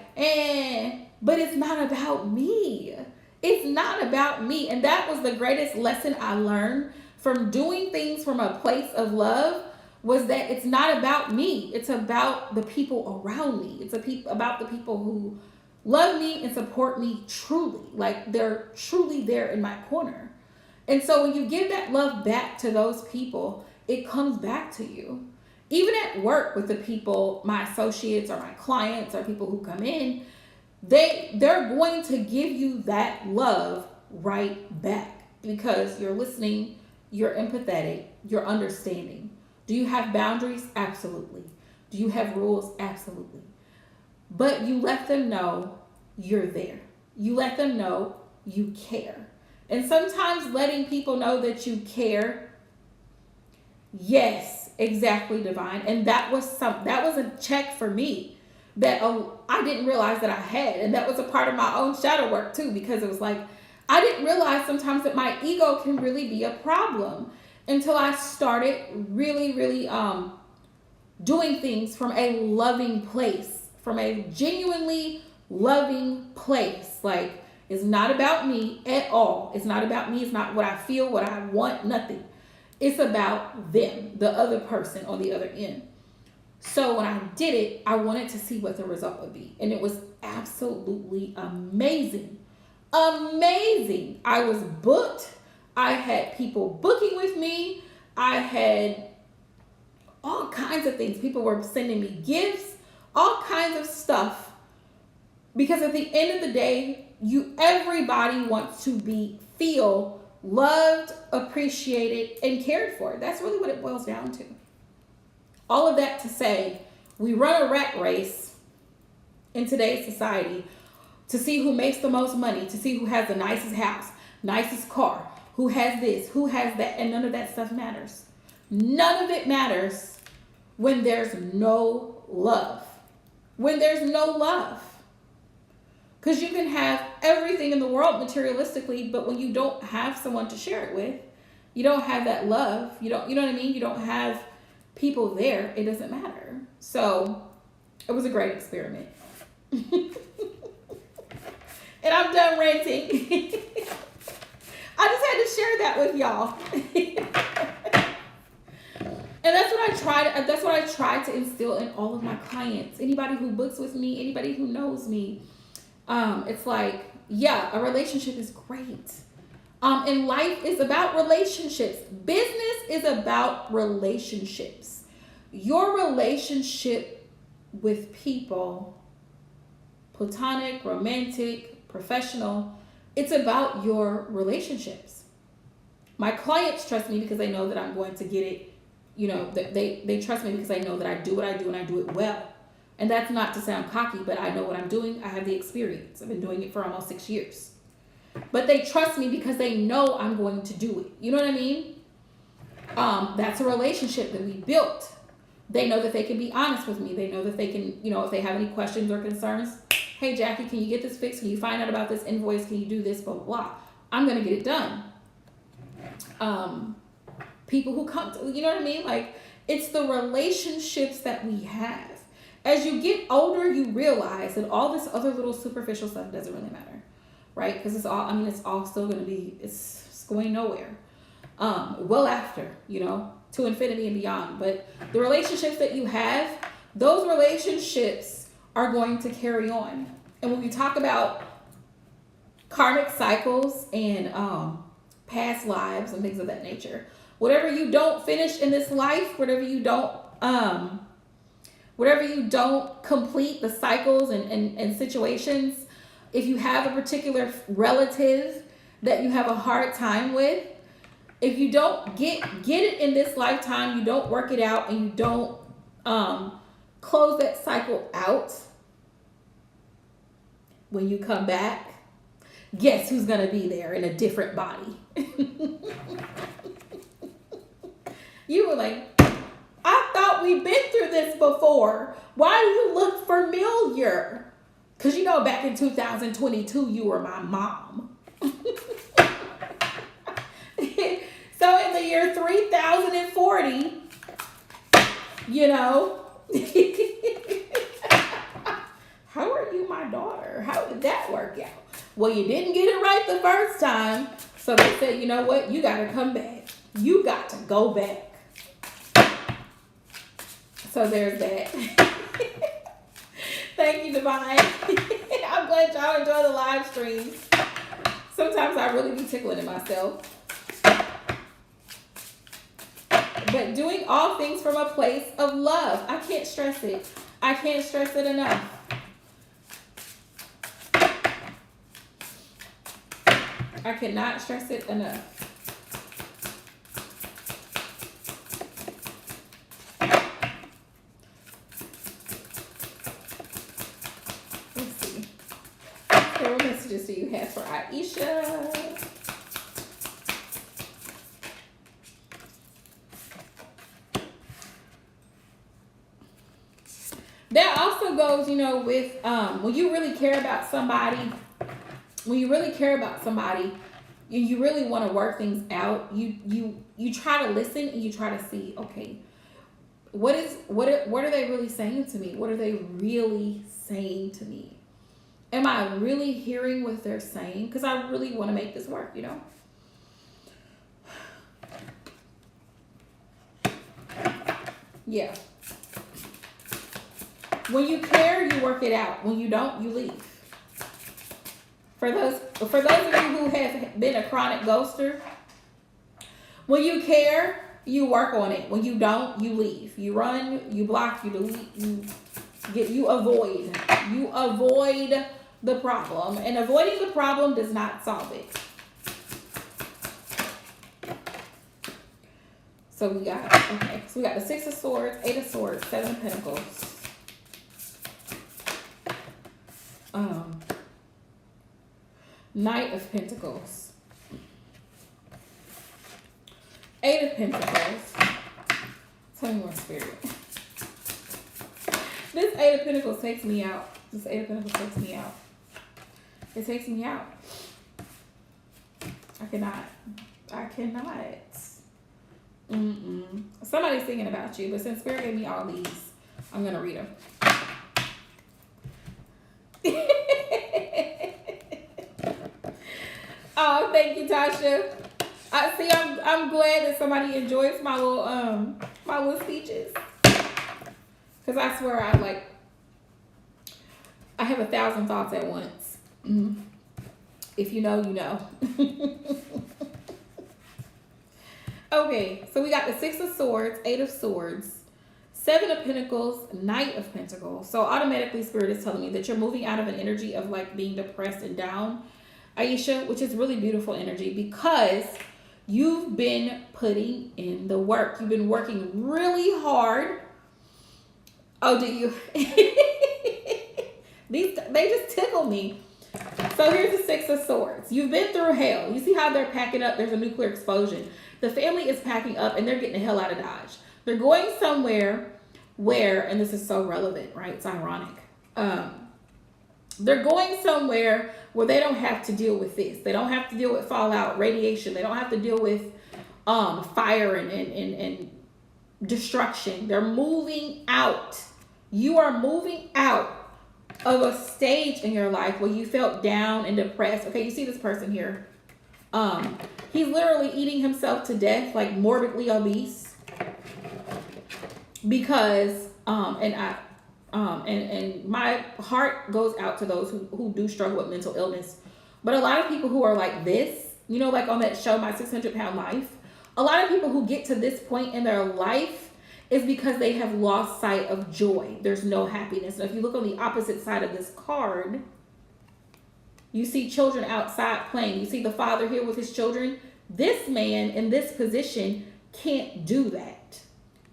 but it's not about me. It's not about me. And that was the greatest lesson I learned from doing things from a place of love, was that it's not about me. It's about the people around me. It's about the people who love me and support me truly. Like they're truly there in my corner. And so when you give that love back to those people, it comes back to you. Even at work with the people, my associates or my clients or people who come in, they're going to give you that love right back because you're listening, you're empathetic, you're understanding. Do you have boundaries? Absolutely. Do you have rules? Absolutely. But you let them know you're there. You let them know you care. And sometimes letting people know that you care, yes, exactly, divine. And that was a check for me that I didn't realize that I had. And that was a part of my own shadow work too, because it was like I didn't realize sometimes that my ego can really be a problem until I started really, really doing things from a loving place, from a genuinely loving place. Like, it's not about me at all. It's not about me. It's not what I feel, what I want, nothing. It's about them, the other person on the other end. So when I did it, I wanted to see what the result would be. And it was absolutely amazing. Amazing. I was booked. I had people booking with me. I had all kinds of things. People were sending me gifts, all kinds of stuff. Because at the end of the day, everybody wants to feel loved, appreciated, and cared for. That's really what it boils down to. All of that to say, we run a rat race in today's society to see who makes the most money, to see who has the nicest house, nicest car, who has this, who has that, and none of that stuff matters. None of it matters when there's no love. When there's no love. Because you can have everything in the world materialistically, but when you don't have someone to share it with, you don't have that love, you know what I mean? You don't have people there, it doesn't matter. So it was a great experiment. And I'm done ranting. I just had to share that with y'all. And that's what I try to instill in all of my clients. Anybody who books with me, anybody who knows me. It's like, yeah, a relationship is great. And life is about relationships. Business is about relationships. Your relationship with people, platonic, romantic, professional, it's about your relationships. My clients trust me because they know that I'm going to get it. You know, they trust me because they know that I do what I do and I do it well. And that's not to sound cocky, but I know what I'm doing. I have the experience. I've been doing it for almost 6 years. But they trust me because they know I'm going to do it. You know what I mean? That's a relationship that we built. They know that they can be honest with me. They know that they can, if they have any questions or concerns, hey, Jackie, can you get this fixed? Can you find out about this invoice? Can you do this? Blah, blah, blah. I'm going to get it done. People who come to, you know what I mean? Like, it's the relationships that we have. As you get older, you realize that all this other little superficial stuff doesn't really matter, right? Because it's all still going to be, it's going nowhere. Well after, to infinity and beyond. But the relationships that you have, those relationships are going to carry on. And when we talk about karmic cycles and past lives and things of that nature, whatever you don't finish in this life, whatever you don't complete the cycles and situations, if you have a particular relative that you have a hard time with, if you don't get it in this lifetime, you don't work it out, and you don't close that cycle out, when you come back, guess who's going to be there in a different body? You were like, I thought we've been through this before. Why do you look familiar? Because back in 2022, you were my mom. So in the year 3040, how are you my daughter? How did that work out? Well, you didn't get it right the first time. So they said, you know what? You got to come back. You got to go back. So there's that. Thank you, Divine. I'm glad y'all enjoy the live streams. Sometimes I really be tickling at myself. But doing all things from a place of love. I can't stress it. I can't stress it enough. I cannot stress it enough. Let's see. What messages do you have for Aisha? That also goes, with when you really care about somebody, you really want to work things out. You try to listen and you try to see, okay, what are they really saying to me? What are they really saying to me? Am I really hearing what they're saying? Because I really want to make this work, Yeah. When you care, you work it out. When you don't, you leave. For those of you who have been a chronic ghoster, when you care, you work on it. When you don't, you leave. You run, you block, you delete, you avoid. You avoid the problem. And avoiding the problem does not solve it. So we got the Six of Swords, Eight of Swords, Seven of Pentacles. Knight of Pentacles, Eight of Pentacles. Tell me more, Spirit. This Eight of Pentacles takes me out. It takes me out. I cannot. Somebody's thinking about you, but since Spirit gave me all these, I'm gonna read them. Oh, thank you, Tasha. I'm glad that somebody enjoys my little speeches. Cause I swear I have 1,000 thoughts at once. If you know, you know. Okay, so we got the Six of Swords, Eight of Swords, Seven of Pentacles, Knight of Pentacles. So automatically Spirit is telling me that you're moving out of an energy of being depressed and down, Aisha, which is really beautiful energy because you've been putting in the work. You've been working really hard. Oh, do you? They just tickle me. So here's the Six of Swords. You've been through hell. You see how they're packing up? There's a nuclear explosion. The family is packing up and they're getting the hell out of Dodge. They're going somewhere where, and this is so relevant, right? It's ironic. They're going somewhere where they don't have to deal with this. They don't have to deal with fallout, radiation. They don't have to deal with fire and destruction. They're moving out. You are moving out of a stage in your life where you felt down and depressed. Okay, you see this person here. He's literally eating himself to death, like morbidly obese. Because and my heart goes out to those who do struggle with mental illness. But a lot of people who are like this, like on that show, My 600-Pound Life, a lot of people who get to this point in their life is because they have lost sight of joy. There's no happiness. And if you look on the opposite side of this card, you see children outside playing. You see the father here with his children. This man in this position can't do that.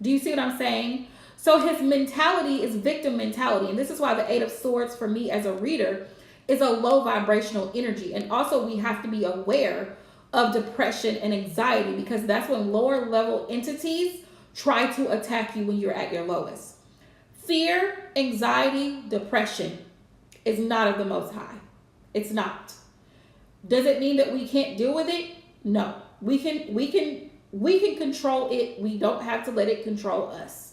Do you see what I'm saying? So his mentality is victim mentality. And this is why the Eight of Swords for me as a reader is a low vibrational energy. And also we have to be aware of depression and anxiety because that's when lower level entities try to attack you when you're at your lowest. Fear, anxiety, depression is not of the Most High. It's not. Does it mean that we can't deal with it? No. We can control it. We don't have to let it control us.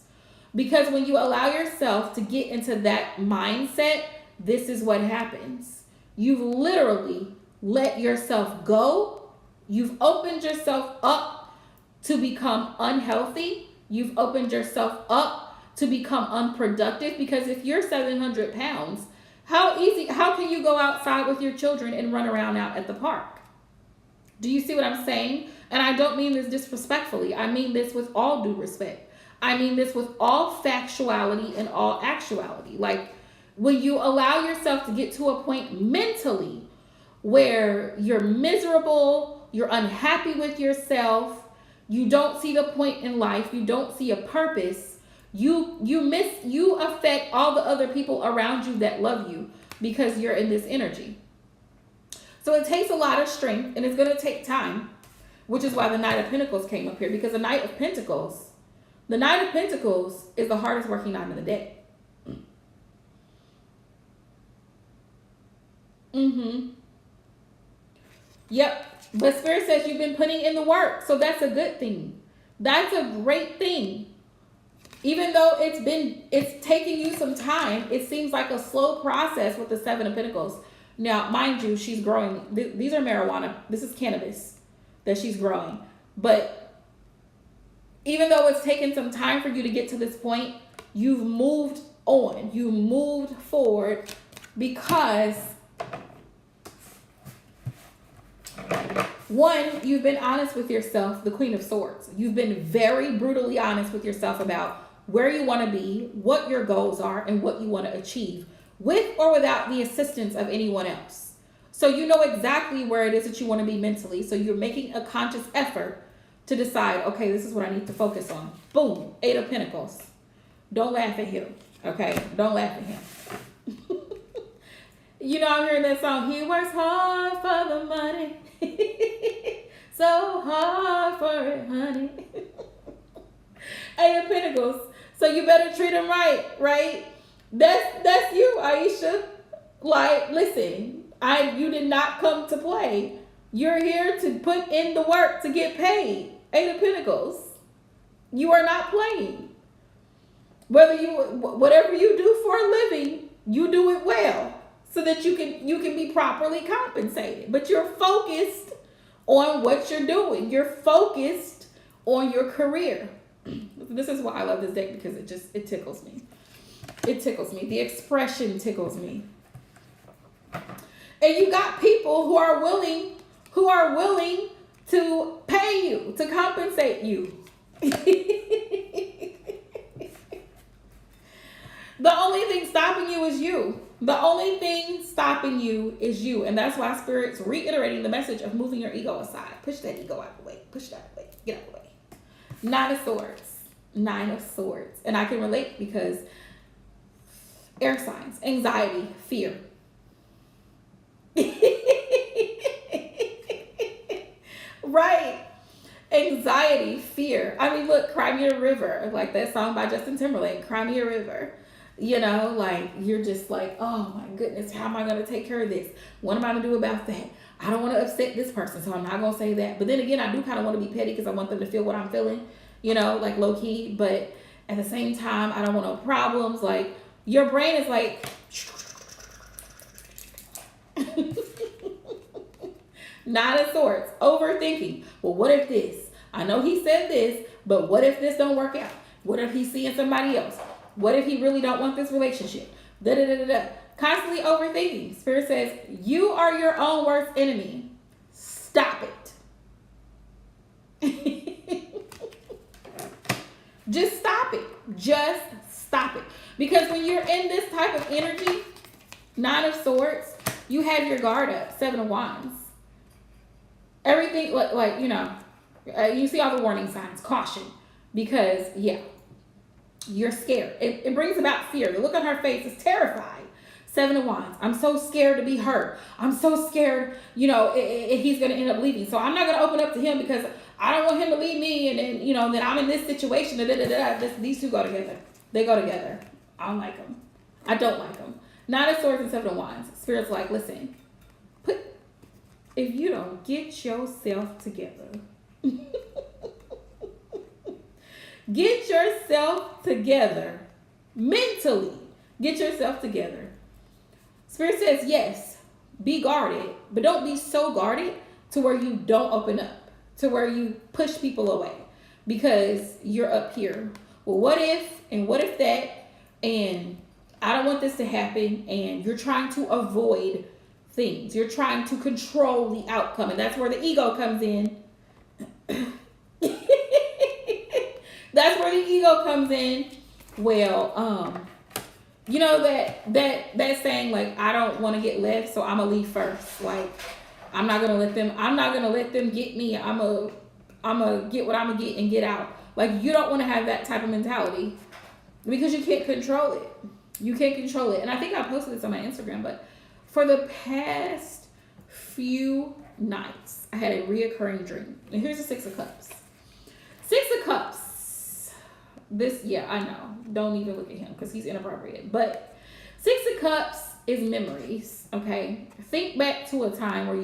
Because when you allow yourself to get into that mindset, this is what happens. You've literally let yourself go. You've opened yourself up to become unhealthy. You've opened yourself up to become unproductive. Because if you're 700 pounds, how can you go outside with your children and run around out at the park? Do you see what I'm saying? And I don't mean this disrespectfully. I mean this with all due respect. I mean this with all factuality and all actuality. Like when you allow yourself to get to a point mentally where you're miserable, you're unhappy with yourself, you don't see the point in life, you don't see a purpose, you affect all the other people around you that love you because you're in this energy. So it takes a lot of strength, and it's going to take time, which is why the Knight of Pentacles came up here, because the Knight of Pentacles is the hardest working knight in the deck. Yep. But Spirit says you've been putting in the work, so that's a good thing. That's a great thing. Even though it's taking you some time, it seems like a slow process with the Seven of Pentacles. Now, mind you, she's growing. These are marijuana. This is cannabis that she's growing. But even though it's taken some time for you to get to this point, you've moved on. You moved forward because, one, you've been honest with yourself, the Queen of Swords. You've been very brutally honest with yourself about where you want to be, what your goals are, and what you want to achieve, with or without the assistance of anyone else. So you know exactly where it is that you want to be mentally. So you're making a conscious effort to decide, okay, this is what I need to focus on. Boom, Eight of Pentacles. Don't laugh at him, okay? Don't laugh at him. You know, I'm hearing that song, he works hard for the money. So hard for it, honey. Eight of Pentacles. So you better treat him right? That's you, Aisha. Like, listen, you did not come to play. You're here to put in the work to get paid. Eight of Pentacles. You are not playing. Whatever you do for a living, you do it well so that you can be properly compensated. But you're focused on what you're doing. You're focused on your career. This is why I love this deck, because it tickles me. It tickles me. The expression tickles me. And you got people who are willing to pay you, to compensate you. The only thing stopping you is you. The only thing stopping you is you. And that's why Spirit's reiterating the message of moving your ego aside. Push that ego out the way. Push it out the way. Get out the way. Nine of Swords. Nine of Swords. And I can relate because air signs, anxiety, fear. Right. Anxiety, fear. I mean, look, Cry Me a River. Like that song by Justin Timberlake, Cry Me a River. You know, like, you're just like, oh my goodness, how am I going to take care of this? What am I going to do about that? I don't want to upset this person, so I'm not going to say that. But then again, I do kind of want to be petty because I want them to feel what I'm feeling, you know, like low key. But at the same time, I don't want no problems. Like, your brain is like, Nine of Swords, overthinking. Well, what if this? I know he said this, but what if this don't work out? What if he's seeing somebody else? What if he really don't want this relationship? Constantly overthinking. Spirit says, you are your own worst enemy. Stop it. Just stop it. Just stop it. Because when you're in this type of energy, Nine of Swords, you have your guard up. Seven of Wands. Everything, like you know, you see all the warning signs. Caution. Because, yeah, you're scared. It brings about fear. The look on her face is terrified. Seven of Wands. I'm so scared to be hurt. I'm so scared, you know, he's going to end up leaving. So I'm not going to open up to him because I don't want him to leave me. And then, you know, then I'm in this situation. These two go together. They go together. I don't like them. I don't like them. Nine of Swords and Seven of Wands. Spirit's like, listen, if you don't get yourself together, get yourself together mentally. Get yourself together. Spirit says, yes, be guarded, but don't be so guarded to where you don't open up, to where you push people away because you're up here. Well, what if, and what if that, and I don't want this to happen, and you're trying to avoid things. You're trying to control the outcome, and that's where the ego comes in. That's where the ego comes in. Well, You know that saying, like, I don't want to get left, so I'm gonna leave first. Like, I'm not gonna let them get me. I'm gonna get what I'm gonna get and get out. Like, you don't want to have that type of mentality because you can't control it. You can't control it. And I think I posted this on my Instagram, but for the past few nights, I had a reoccurring dream. And here's the Six of Cups. Six of Cups. This, yeah, I know. Don't even look at him because he's inappropriate. But Six of Cups is memories, okay? Think back to a time where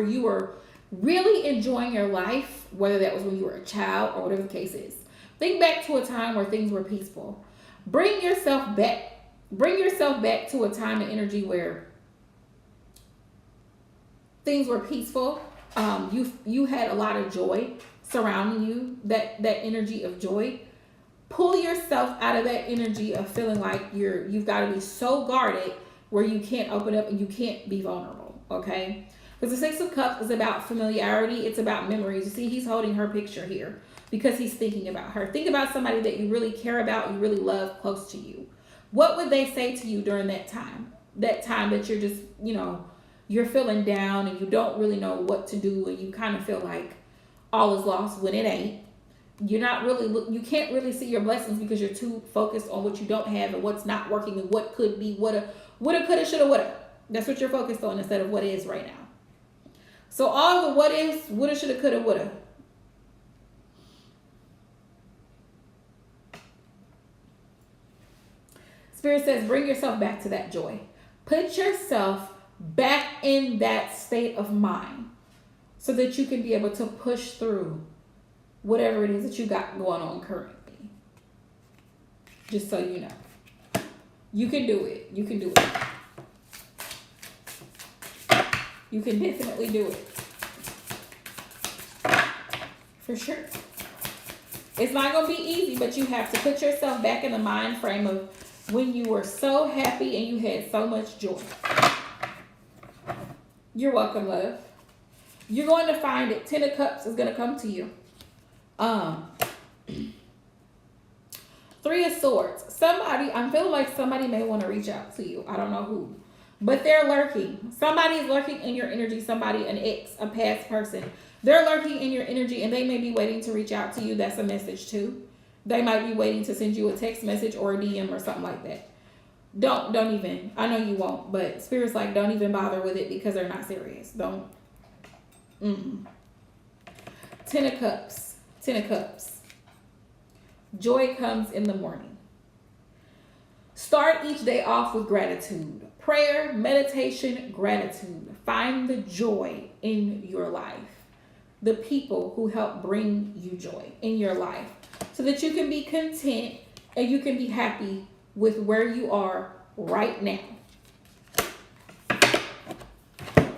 you were really enjoying your life, whether that was when you were a child or whatever the case is. Think back to a time where things were peaceful. Bring yourself back to a time and energy where things were peaceful. You had a lot of joy surrounding you, that energy of joy. Pull yourself out of that energy of feeling like you've got to be so guarded where you can't open up and you can't be vulnerable, okay? Because the Six of Cups is about familiarity. It's about memories. You see, he's holding her picture here because he's thinking about her. Think about somebody that you really care about, you really love close to you. What would they say to you during that time? That time that you're just, you're feeling down and you don't really know what to do and you kind of feel like all is lost when it ain't. You can't really see your blessings because you're too focused on what you don't have and what's not working and what could be, woulda, coulda, shoulda, woulda. That's what you're focused on instead of what is right now. So all the what is, woulda, shoulda, coulda, woulda. Spirit says, bring yourself back to that joy. Put yourself back in that state of mind so that you can be able to push through whatever it is that you got going on currently. Just so you know. You can do it. You can do it. You can definitely do it. For sure. It's not going to be easy, but you have to put yourself back in the mind frame of when you were so happy and you had so much joy. You're welcome, love. You're going to find it. Ten of Cups is going to come to you. Three of Swords. I'm feeling like somebody may want to reach out to you. I don't know who. But they're lurking. Somebody's lurking in your energy. Somebody, an ex, a past person. They're lurking in your energy and they may be waiting to reach out to you. That's a message too. They might be waiting to send you a text message or a DM or something like that. Don't even. I know you won't, but Spirit's like, don't even bother with it because they're not serious. Don't. Ten of Cups. Ten of Cups. Joy comes in the morning. Start each day off with gratitude. Prayer, meditation, gratitude. Find the joy in your life. The people who help bring you joy in your life so that you can be content and you can be happy with where you are right now.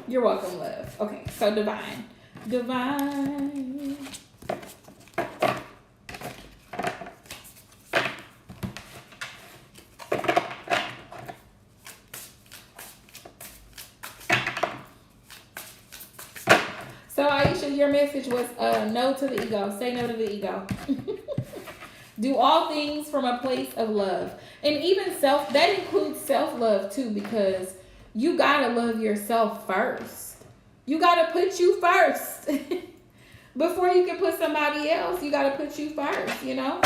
You're welcome, love. Okay, so divine. Divine. So Aisha, your message was no to the ego. Say no to the ego. Do all things from a place of love. And even that includes self-love too, because you gotta love yourself first. You gotta put you first. Before you can put somebody else, you gotta put you first, you know?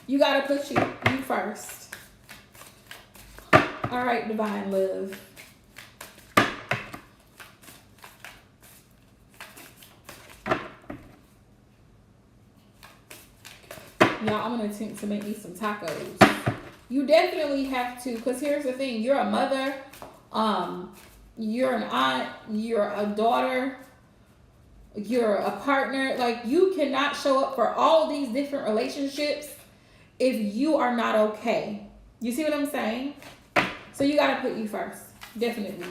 You gotta put you first. All right, divine love. Y'all, I'm going to attempt to make me some tacos. You definitely have to, because here's the thing. You're a mother. You're an aunt. You're a daughter. You're a partner. Like, you cannot show up for all these different relationships if you are not okay. You see what I'm saying? So you got to put you first. Definitely.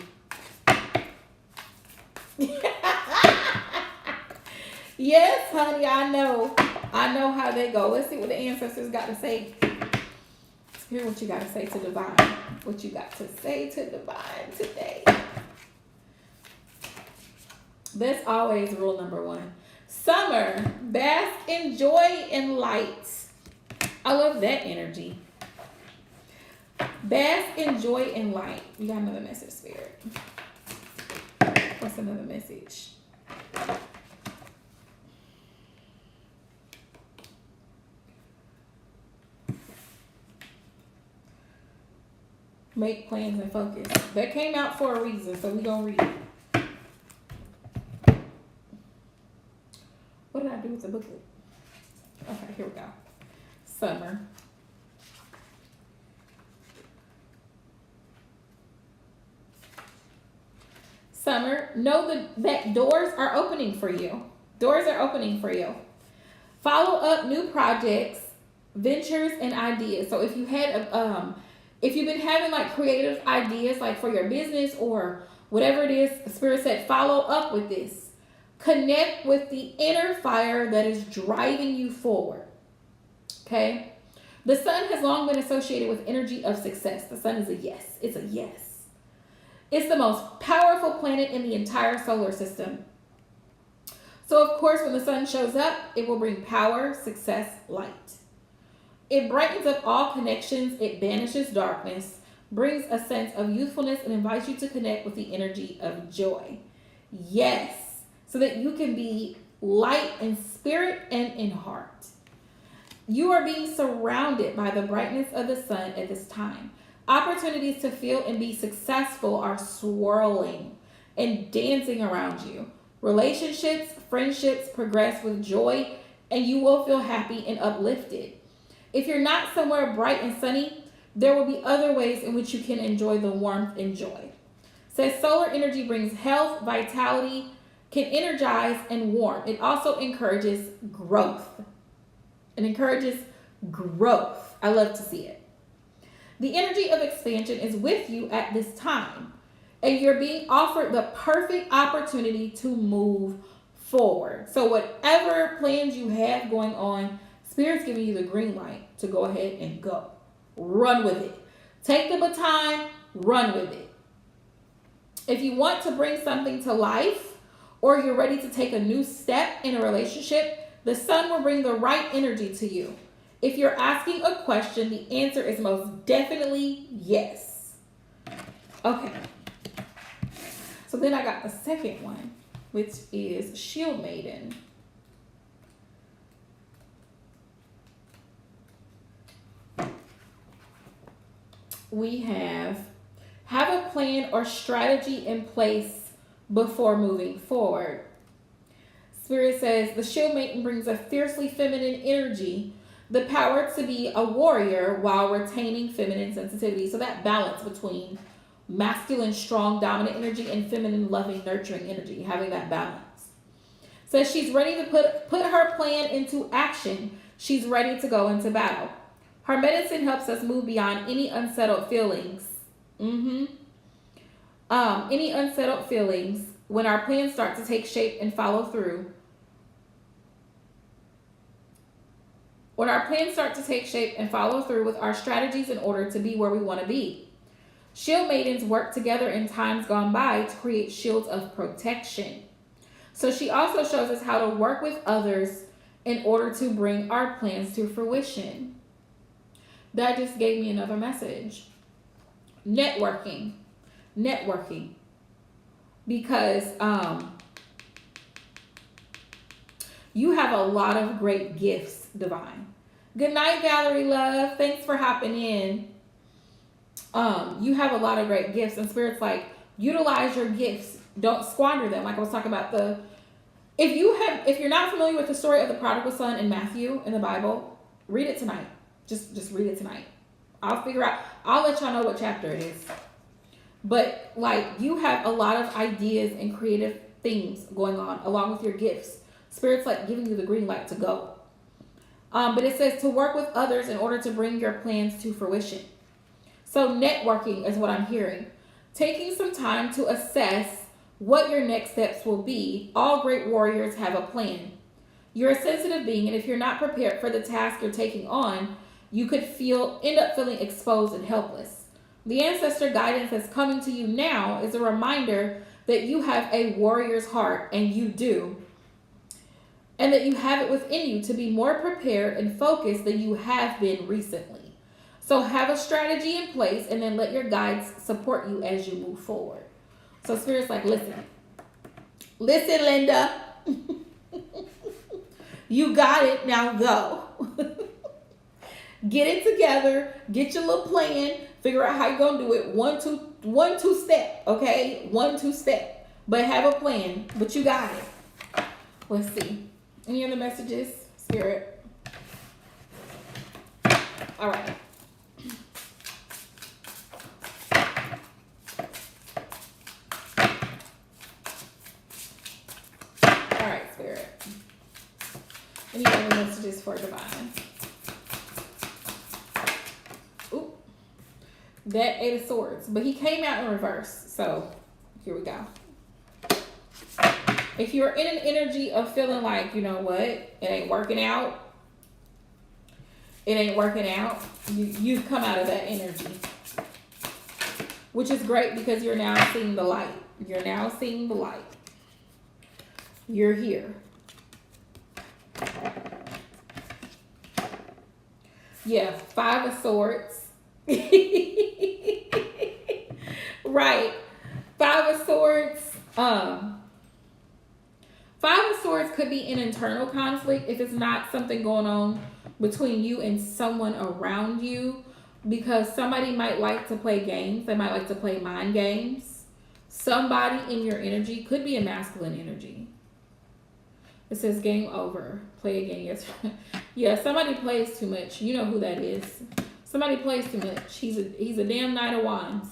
Yes, honey, I know. I know how they go. Let's see what the ancestors got to say. Hear what you got to say to divine. What you got to say to divine today. That's always rule number one. Summer, bask in joy and light. I love that energy. Bask in joy and light. You got another message, Spirit. What's another message? Make plans and focus. That came out for a reason, so we're going to read it. What did I do with the booklet? Okay, here we go. Summer. Summer, know that doors are opening for you. Doors are opening for you. Follow up new projects, ventures, and ideas. So if you had if you've been having like creative ideas like for your business or whatever it is, Spirit said follow up with this. Connect with the inner fire that is driving you forward. Okay? The sun has long been associated with energy of success. The sun is a yes. It's a yes. It's the most powerful planet in the entire solar system. So, of course, when the sun shows up, it will bring power, success, light. It brightens up all connections. It banishes darkness, brings a sense of youthfulness, and invites you to connect with the energy of joy. Yes. So that you can be light in spirit and in heart. You are being surrounded by the brightness of the sun at this time. Opportunities to feel and be successful are swirling and dancing around you. Relationships, friendships progress with joy, and you will feel happy and uplifted. If you're not somewhere bright and sunny, there will be other ways in which you can enjoy the warmth and joy. It says solar energy brings health, vitality, can energize and warm. It also encourages growth. It encourages growth. I love to see it. The energy of expansion is with you at this time, and you're being offered the perfect opportunity to move forward. So whatever plans you have going on, Spirit's giving you the green light to go ahead and go. Run with it. Take the baton, run with it. If you want to bring something to life, or you're ready to take a new step in a relationship, the sun will bring the right energy to you. If you're asking a question, the answer is most definitely yes. Okay. So then I got the second one, which is Shield Maiden. We have a plan or strategy in place before moving forward. Spirit says the Shield Maiden brings a fiercely feminine energy, the power to be a warrior while retaining feminine sensitivity. So that balance between masculine, strong, dominant energy and feminine, loving, nurturing energy, having that balance. Says she's ready to put her plan into action. She's ready to go into battle. Her medicine helps us move beyond any unsettled feelings. Any unsettled feelings when our plans start to take shape and follow through. When our plans start to take shape and follow through with our strategies in order to be where we want to be. Shield Maidens work together in times gone by to create shields of protection. So she also shows us how to work with others in order to bring our plans to fruition. That just gave me another message. Networking. Because you have a lot of great gifts, Divine. Good night, Valerie Love. Thanks for hopping in. You have a lot of great gifts, and Spirit's like, utilize your gifts. Don't squander them. Like I was talking about if you're not familiar with the story of the prodigal son in Matthew in the Bible, read it tonight. Just read it tonight. I'll let y'all know what chapter it is. But like, you have a lot of ideas and creative things going on along with your gifts. Spirit's like giving you the green light to go. But it says to work with others in order to bring your plans to fruition. So networking is what I'm hearing. Taking some time to assess what your next steps will be. All great warriors have a plan. You're a sensitive being, and if you're not prepared for the task you're taking on, you could end up feeling exposed and helpless. The ancestor guidance that's coming to you now is a reminder that you have a warrior's heart, and you do, and that you have it within you to be more prepared and focused than you have been recently. So have a strategy in place and then let your guides support you as you move forward. So Spirit's like, listen, Linda, you got it, now go. Get it together, get your little plan, figure out how you're going to do it. 1, 2 step, okay? 1, 2 step. But have a plan, but you got it. Let's see. Any other messages, Spirit? All right. All right, Spirit. Any other messages for Divine? Ooh. That 8 of Swords. But he came out in reverse. So, here we go. If you're in an energy of feeling like, you know what, it ain't working out, you've come out of that energy. Which is great because you're now seeing the light. You're now seeing the light. You're here. Yeah, 5 of Swords. Right. 5 of Swords. 5 of Swords could be an internal conflict if it's not something going on between you and someone around you, because somebody might like to play games. They might like to play mind games. Somebody in your energy could be a masculine energy. It says game over. Play again. Yes. Yeah, somebody plays too much. You know who that is. Somebody plays too much. He's a damn Knight of Wands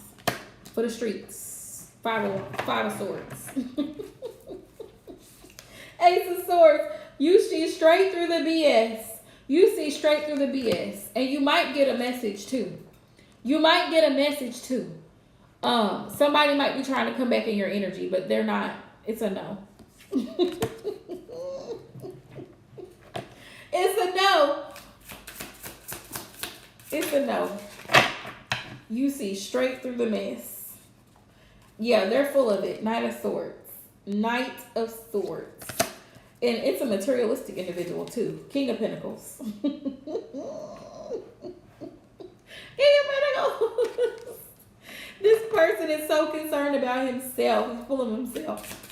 for the streets. 5 of Swords. Ace of Swords. You see straight through the BS. You see straight through the BS. And you might get a message too. Somebody might be trying to come back in your energy, but they're not. It's a no. It's a no. It's a no. You see straight through the mess. Yeah, they're full of it. Knight of Swords. Knight of Swords. And it's a materialistic individual too. King of Pentacles. King of Pentacles. This person is so concerned about himself. He's full of himself.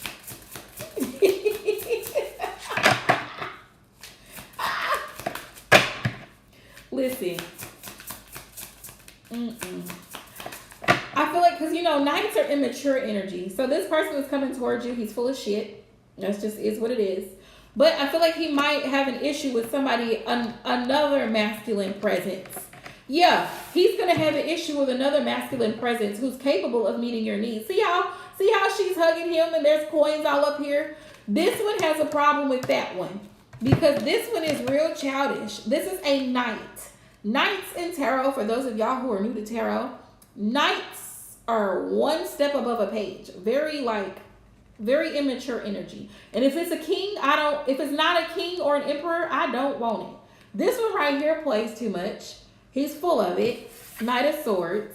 Listen. I feel like, because knights are immature energy. So this person is coming towards you. He's full of shit. That's just is what it is. But I feel like he might have an issue with somebody, another masculine presence. Yeah, he's going to have an issue with another masculine presence who's capable of meeting your needs. See how she's hugging him and there's coins all up here? This one has a problem with that one because this one is real childish. This is a knight. Knights in tarot, for those of y'all who are new to tarot, knights are one step above a page. Very immature energy. And if it's a king, if it's not a king or an emperor, I don't want it. This one right here plays too much. He's full of it. Knight of Swords.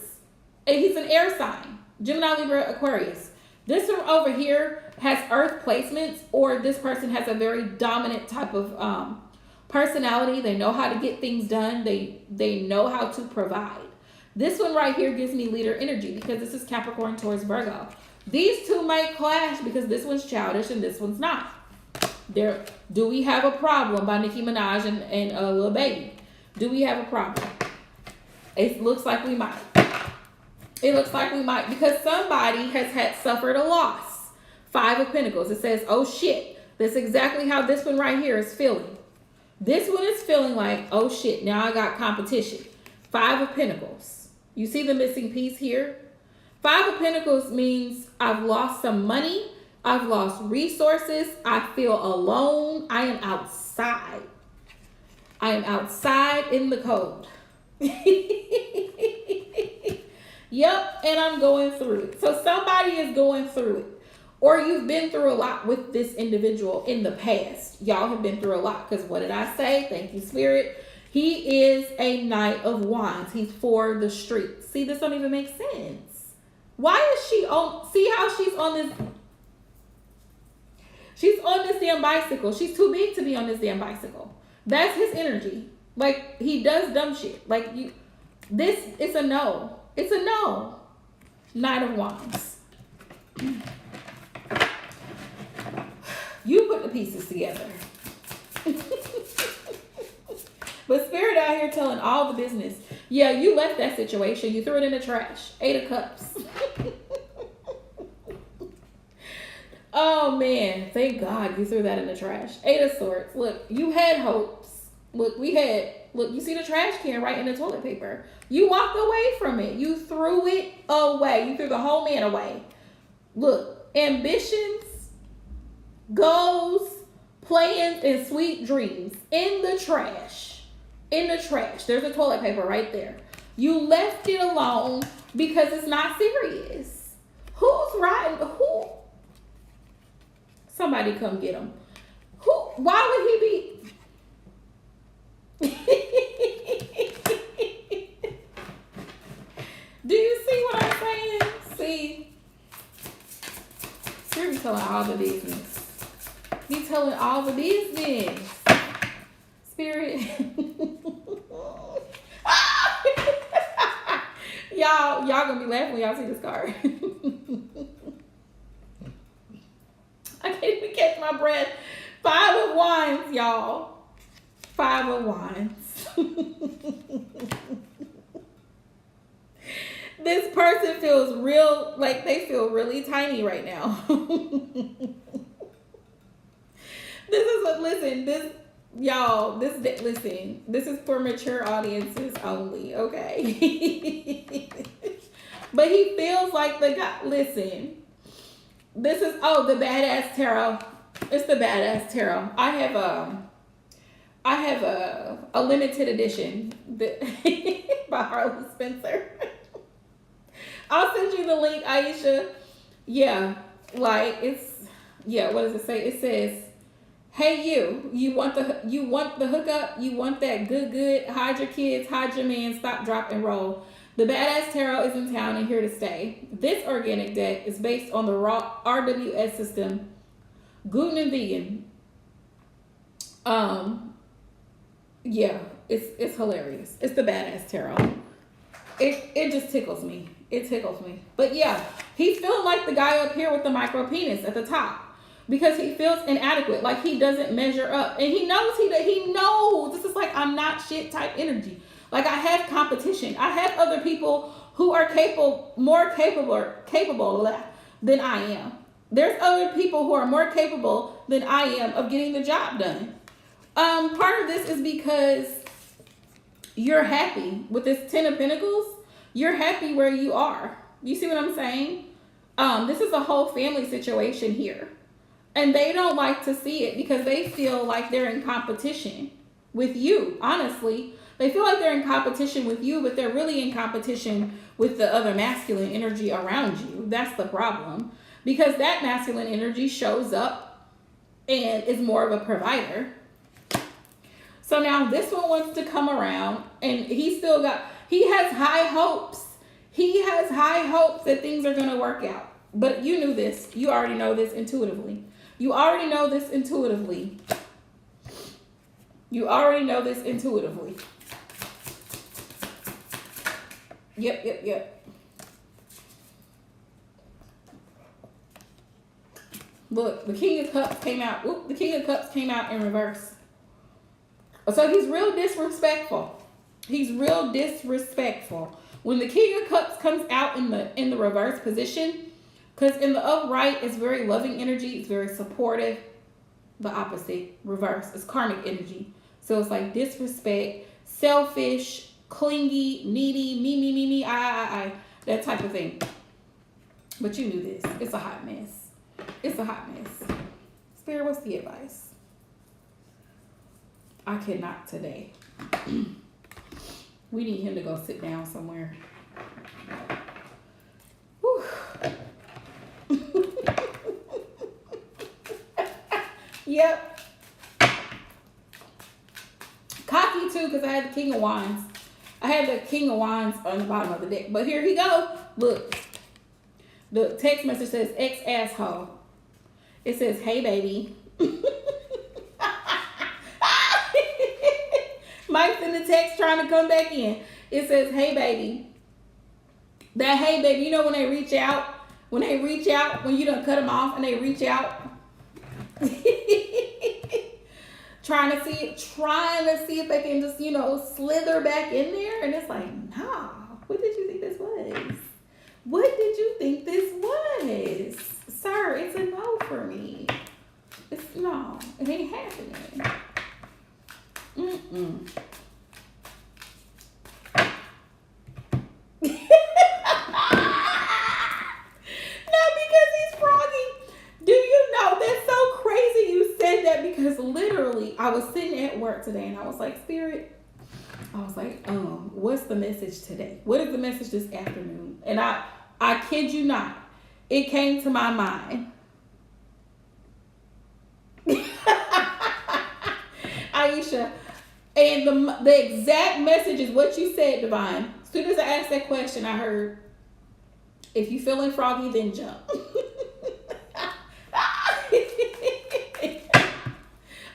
And he's an air sign. Gemini, Libra, Aquarius. This one over here has earth placements, or this person has a very dominant type of personality. They know how to get things done. They know how to provide. This one right here gives me leader energy because this is Capricorn, Taurus, Virgo. These two might clash because this one's childish and this one's not. Do we have a problem by Nicki Minaj and Lil Baby? Do we have a problem? It looks like we might. It looks like we might because somebody has suffered a loss. 5 of Pentacles. It says, oh shit. That's exactly how this one right here is feeling. This one is feeling like, oh shit, now I got competition. 5 of Pentacles. You see the missing piece here? 5 of Pentacles means I've lost some money. I've lost resources. I feel alone. I am outside. I am outside in the cold. Yep, and I'm going through it. So somebody is going through it. Or you've been through a lot with this individual in the past. Y'all have been through a lot. Because what did I say? Thank you, Spirit. He is a Knight of Wands. He's for the streets. See, this don't even make sense. Why is she on? See how she's on this? She's on this damn bicycle. She's too big to be on this damn bicycle. That's his energy. Like, he does dumb shit. Like, This is a no. It's a no. Knight of Wands. You put the pieces together. But Spirit out here telling all the business. Yeah, you left that situation. You threw it in the trash. 8 of Cups. Oh, man. Thank God you threw that in the trash. 8 of Swords. Look, you had hopes. Look, you see the trash can right in the toilet paper. You walked away from it. You threw it away. You threw the whole man away. Look, ambitions, goals, plans, and sweet dreams in the trash. In the trash. There's a toilet paper right there. You left it alone because it's not serious. Who's riding? Who? Somebody come get him. Who? Why would he be? Do you see what I'm saying? See? Spirit be telling all the business. Be telling all the business. Spirit. y'all gonna be laughing when y'all see this card. I can't even catch my breath. 5 of Wands, y'all. 5 of Wands. This person feels real, like they feel really tiny right now. This is what, listen, this is for mature audiences only, okay? But he feels like the guy, listen, this is, the Badass Tarot. It's the Badass Tarot. I have a limited edition by Harley Spencer. I'll send you the link, Aisha. Yeah, like what does it say? It says, hey you want the hookup, you want that good, hide your kids, hide your man, stop, drop, and roll. The Badass Tarot is in town and here to stay. This organic deck is based on the raw RWS system, gluten and vegan. It's hilarious. It's the Badass Tarot. It just tickles me. It tickles me. But yeah, he's feeling like the guy up here with the micro penis at the top because he feels inadequate, like he doesn't measure up, and he knows he knows this is like I'm not shit type energy. Like I have competition. I have other people who are more capable than I am. There's other people who are more capable than I am of getting the job done. Part of this is because you're happy with this 10 of Pentacles. You're happy where you are. You see what I'm saying? This is a whole family situation here. And they don't like to see it because they feel like they're in competition with you. Honestly, they feel like they're in competition with you, but they're really in competition with the other masculine energy around you. That's the problem. Because that masculine energy shows up and is more of a provider. So now this one wants to come around and he has high hopes. He has high hopes that things are going to work out. But you knew this. You already know this intuitively. You already know this intuitively. You already know this intuitively. Yep. Look, the King of Cups came out. Oop, the King of Cups came out in reverse. So he's real disrespectful. He's real disrespectful. When the King of Cups comes out in the reverse position, because in the upright it's very loving energy, it's very supportive. The opposite, reverse, is karmic energy. So it's like disrespect, selfish, clingy, needy, me, I, that type of thing. But you knew this. It's a hot mess. It's a hot mess. Spirit, what's the advice? I cannot today. We need him to go sit down somewhere. Whew. Yep. Cocky too, because I had the King of Wands. I had the King of Wands on the bottom of the deck. But here he go. Look. The text message says, ex-asshole. It says, hey, baby. Mike's in the text trying to come back in. It says, hey baby. That hey baby, you know when they reach out, when you done cut them off and they reach out, trying to see if they can just, slither back in there, and it's like, nah, what did you think this was? What did you think this was? Sir, it's a no for me. No, it ain't happening. Mm-mm. Because literally, I was sitting at work today and I was like, Spirit, what's the message today? What is the message this afternoon? And I kid you not, it came to my mind. Aisha, and the exact message is what you said, Divine. As soon as I asked that question, I heard, if you feeling froggy, then jump.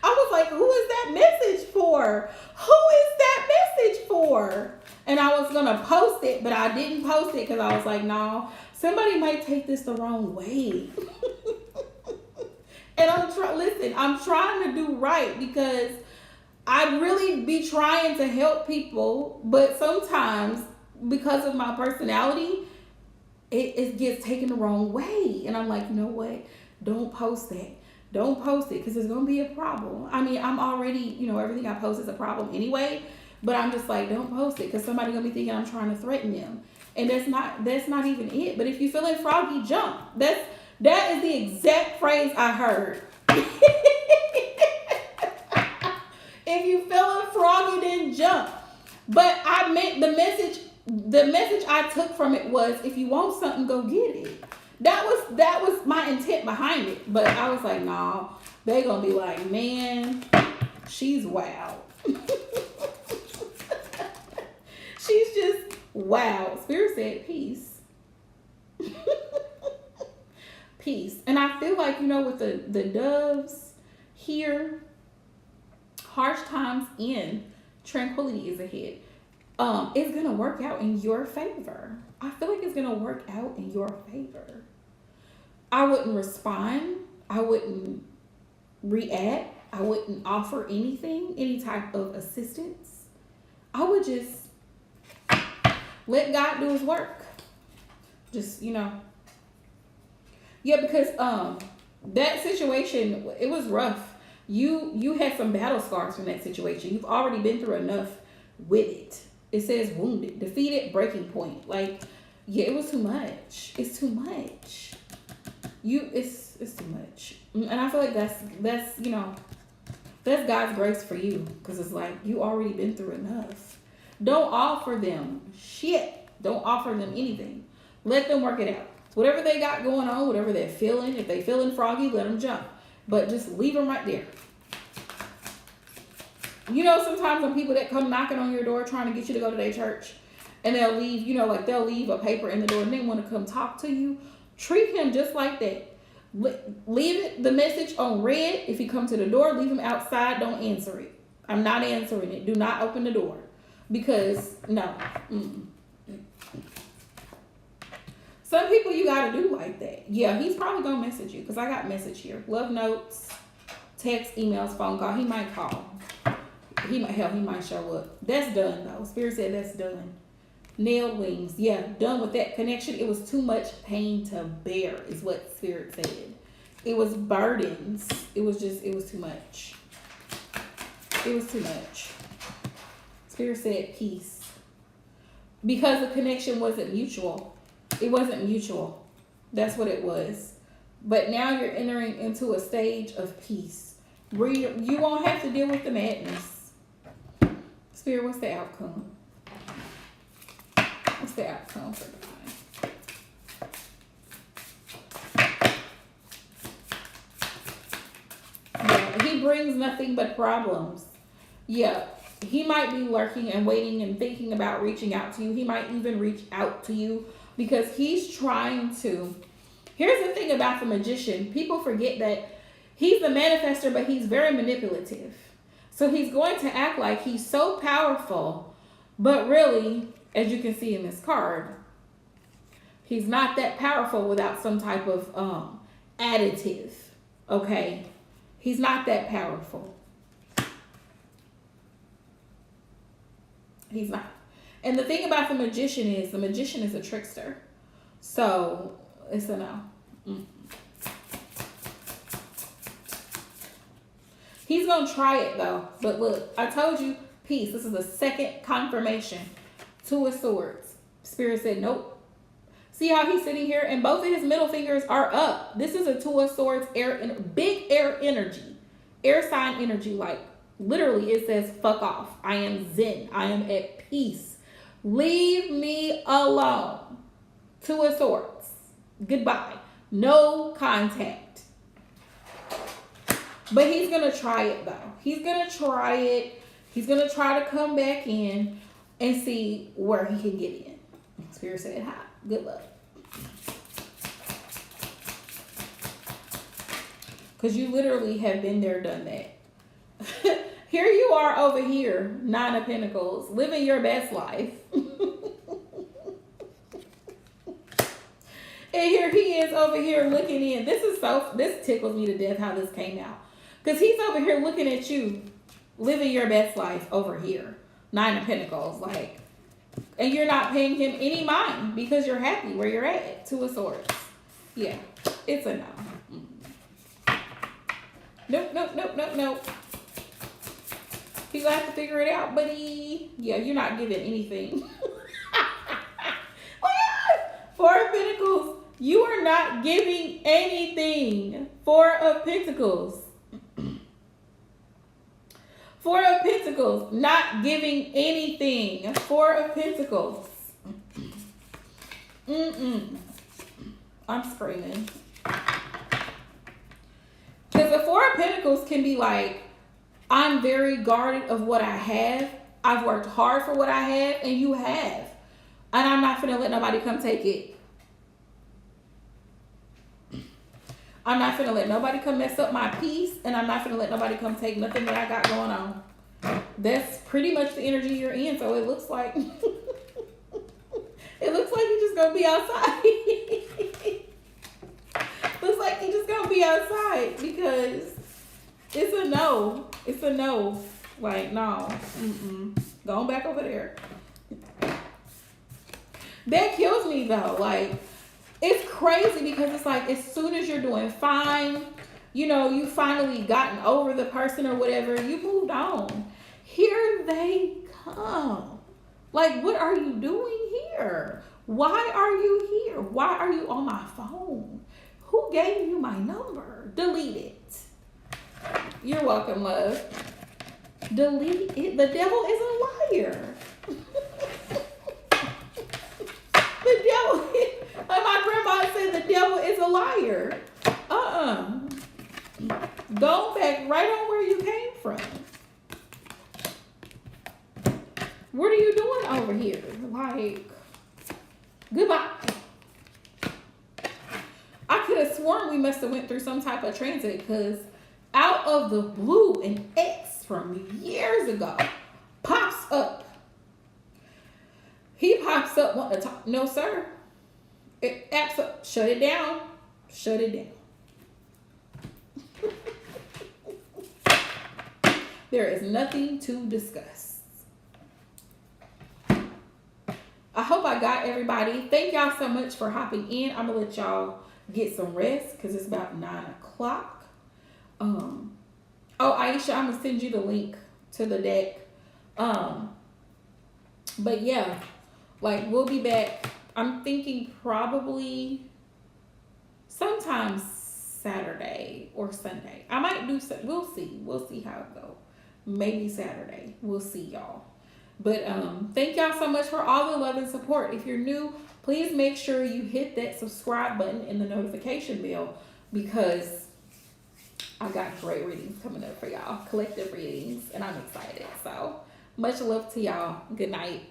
I was like, who is that message for? Who is that message for? And I was going to post it, but I didn't post it because I was like, no, somebody might take this the wrong way. And I'm trying to do right because I really be trying to help people, but sometimes because of my personality, it gets taken the wrong way. And I'm like, you know what? Don't post that. Don't post it because it's going to be a problem. I mean, I'm already, everything I post is a problem anyway, but I'm just like, don't post it because somebody's going to be thinking I'm trying to threaten them. And that's not even it. But if you're feeling froggy, jump. That is the exact phrase I heard. If you feeling froggy, then jump. But I meant the message I took from it was, if you want something, go get it. That was my intent behind it. But I was like, no, they gonna be like, man, she's wild. She's just wow. Spirit said peace. Peace. And I feel like, with the doves here, harsh times end, tranquility is ahead. It's gonna work out in your favor. I feel like it's gonna work out in your favor. I wouldn't respond. I wouldn't react. I wouldn't offer anything, any type of assistance. I would just let God do his work. Just, Yeah, because that situation, it was rough. You had some battle scars from that situation. You've already been through enough with it. It says wounded, defeated, breaking point. Like, yeah, it was too much. It's too much. It's too much. And I feel like that's God's grace for you. Because it's like, you already been through enough. Don't offer them shit. Don't offer them anything. Let them work it out. Whatever they got going on, whatever they're feeling, if they feeling froggy, let them jump. But just leave them right there. Sometimes when people that come knocking on your door trying to get you to go to their church, and they'll leave, they'll leave a paper in the door and they want to come talk to you, treat him just like that. Leave the message on red. If he comes to the door, leave him outside. Don't answer it. I'm not answering it. Do not open the door. Because, no. Some people you got to do like that. Yeah, he's probably going to message you because I got message here. Love notes, text, emails, phone call. He might call. He might show up. That's done though. Spirit said that's done. Nailed wings. Yeah, done with that connection. It was too much pain to bear is what Spirit said. It was burdens. It was too much. It was too much. Spirit said peace. Because the connection wasn't mutual. It wasn't mutual. That's what it was. But now you're entering into a stage of peace. Where you won't have to deal with the madness. Spirit, what's the outcome? What's the outcome for Divine? Yeah, he brings nothing but problems. Yeah, he might be lurking and waiting and thinking about reaching out to you. He might even reach out to you because he's trying to. Here's the thing about the magician. People forget that he's the manifester, but he's very manipulative. So he's going to act like he's so powerful But really, as you can see in this card, he's not that powerful without some type of additive. Okay? He's not that powerful. He's not. And the thing about the magician is a trickster. So, it's a no. He's going to try it though. But look, I told you, peace. This is the second confirmation. Two of Swords. Spirit said, nope. See how he's sitting here and both of his middle fingers are up. This is a Two of Swords, big air energy. Air sign energy. Like, literally it says, fuck off. I am zen. I am at peace. Leave me alone. Two of Swords. Goodbye. No contact. But he's going to try it though. He's going to try it. He's going to try to come back in and see where he can get in. Spirit said hi. Good luck. Because you literally have been there, done that. Here you are over here, Nine of Pentacles, living your best life. And here he is over here looking in. This tickles me to death how this came out. Because he's over here looking at you, living your best life over here. Nine of Pentacles, like, and you're not paying him any mind because you're happy where you're at. Two of Swords. Yeah, it's a no. Nope, nope, nope, nope, nope. He's gonna have to figure it out, buddy. Yeah, you're not giving anything. Four of Pentacles. You are not giving anything. Four of Pentacles. Four of Pentacles. Not giving anything. Four of Pentacles. I'm screaming. Because the Four of Pentacles can be like, I'm very guarded of what I have. I've worked hard for what I have, and you have. And I'm not finna let nobody come take it. I'm not finna let nobody come mess up my peace, and I'm not finna let nobody come take nothing that I got going on. That's pretty much the energy you're in, so it looks like you're just gonna be outside. Looks like you're just gonna be outside because it's a no. It's a no. Like, no. Going back over there. That kills me though. Like, it's crazy because it's like as soon as you're doing fine, you know, you finally gotten over the person or whatever, you moved on. Here they come. Like, what are you doing here? Why are you here? Why are you on my phone? Who gave you my number? Delete it. You're welcome, love. Delete it. The devil is a liar. The devil, like my grandma said, the devil is a liar. Go back right on where you came from. What are you doing over here? Like, goodbye. I could have sworn we must have went through some type of transit because out of the blue, an ex from years ago pops up. He pops up, want to talk. No, sir. Shut it down. Shut it down. There is nothing to discuss. I hope I got everybody. Thank y'all so much for hopping in. I'm going to let y'all get some rest because it's about 9 o'clock. Oh, Aisha, I'm going to send you the link to the deck. But yeah, like we'll be back. I'm thinking probably sometime Saturday or Sunday. I might do, we'll see. We'll see how it goes. Maybe Saturday. We'll see y'all. But thank y'all so much for all the love and support. If you're new, please make sure you hit that subscribe button and the notification bell because I got great readings coming up for y'all. Collective readings, and I'm excited. So much love to y'all. Good night.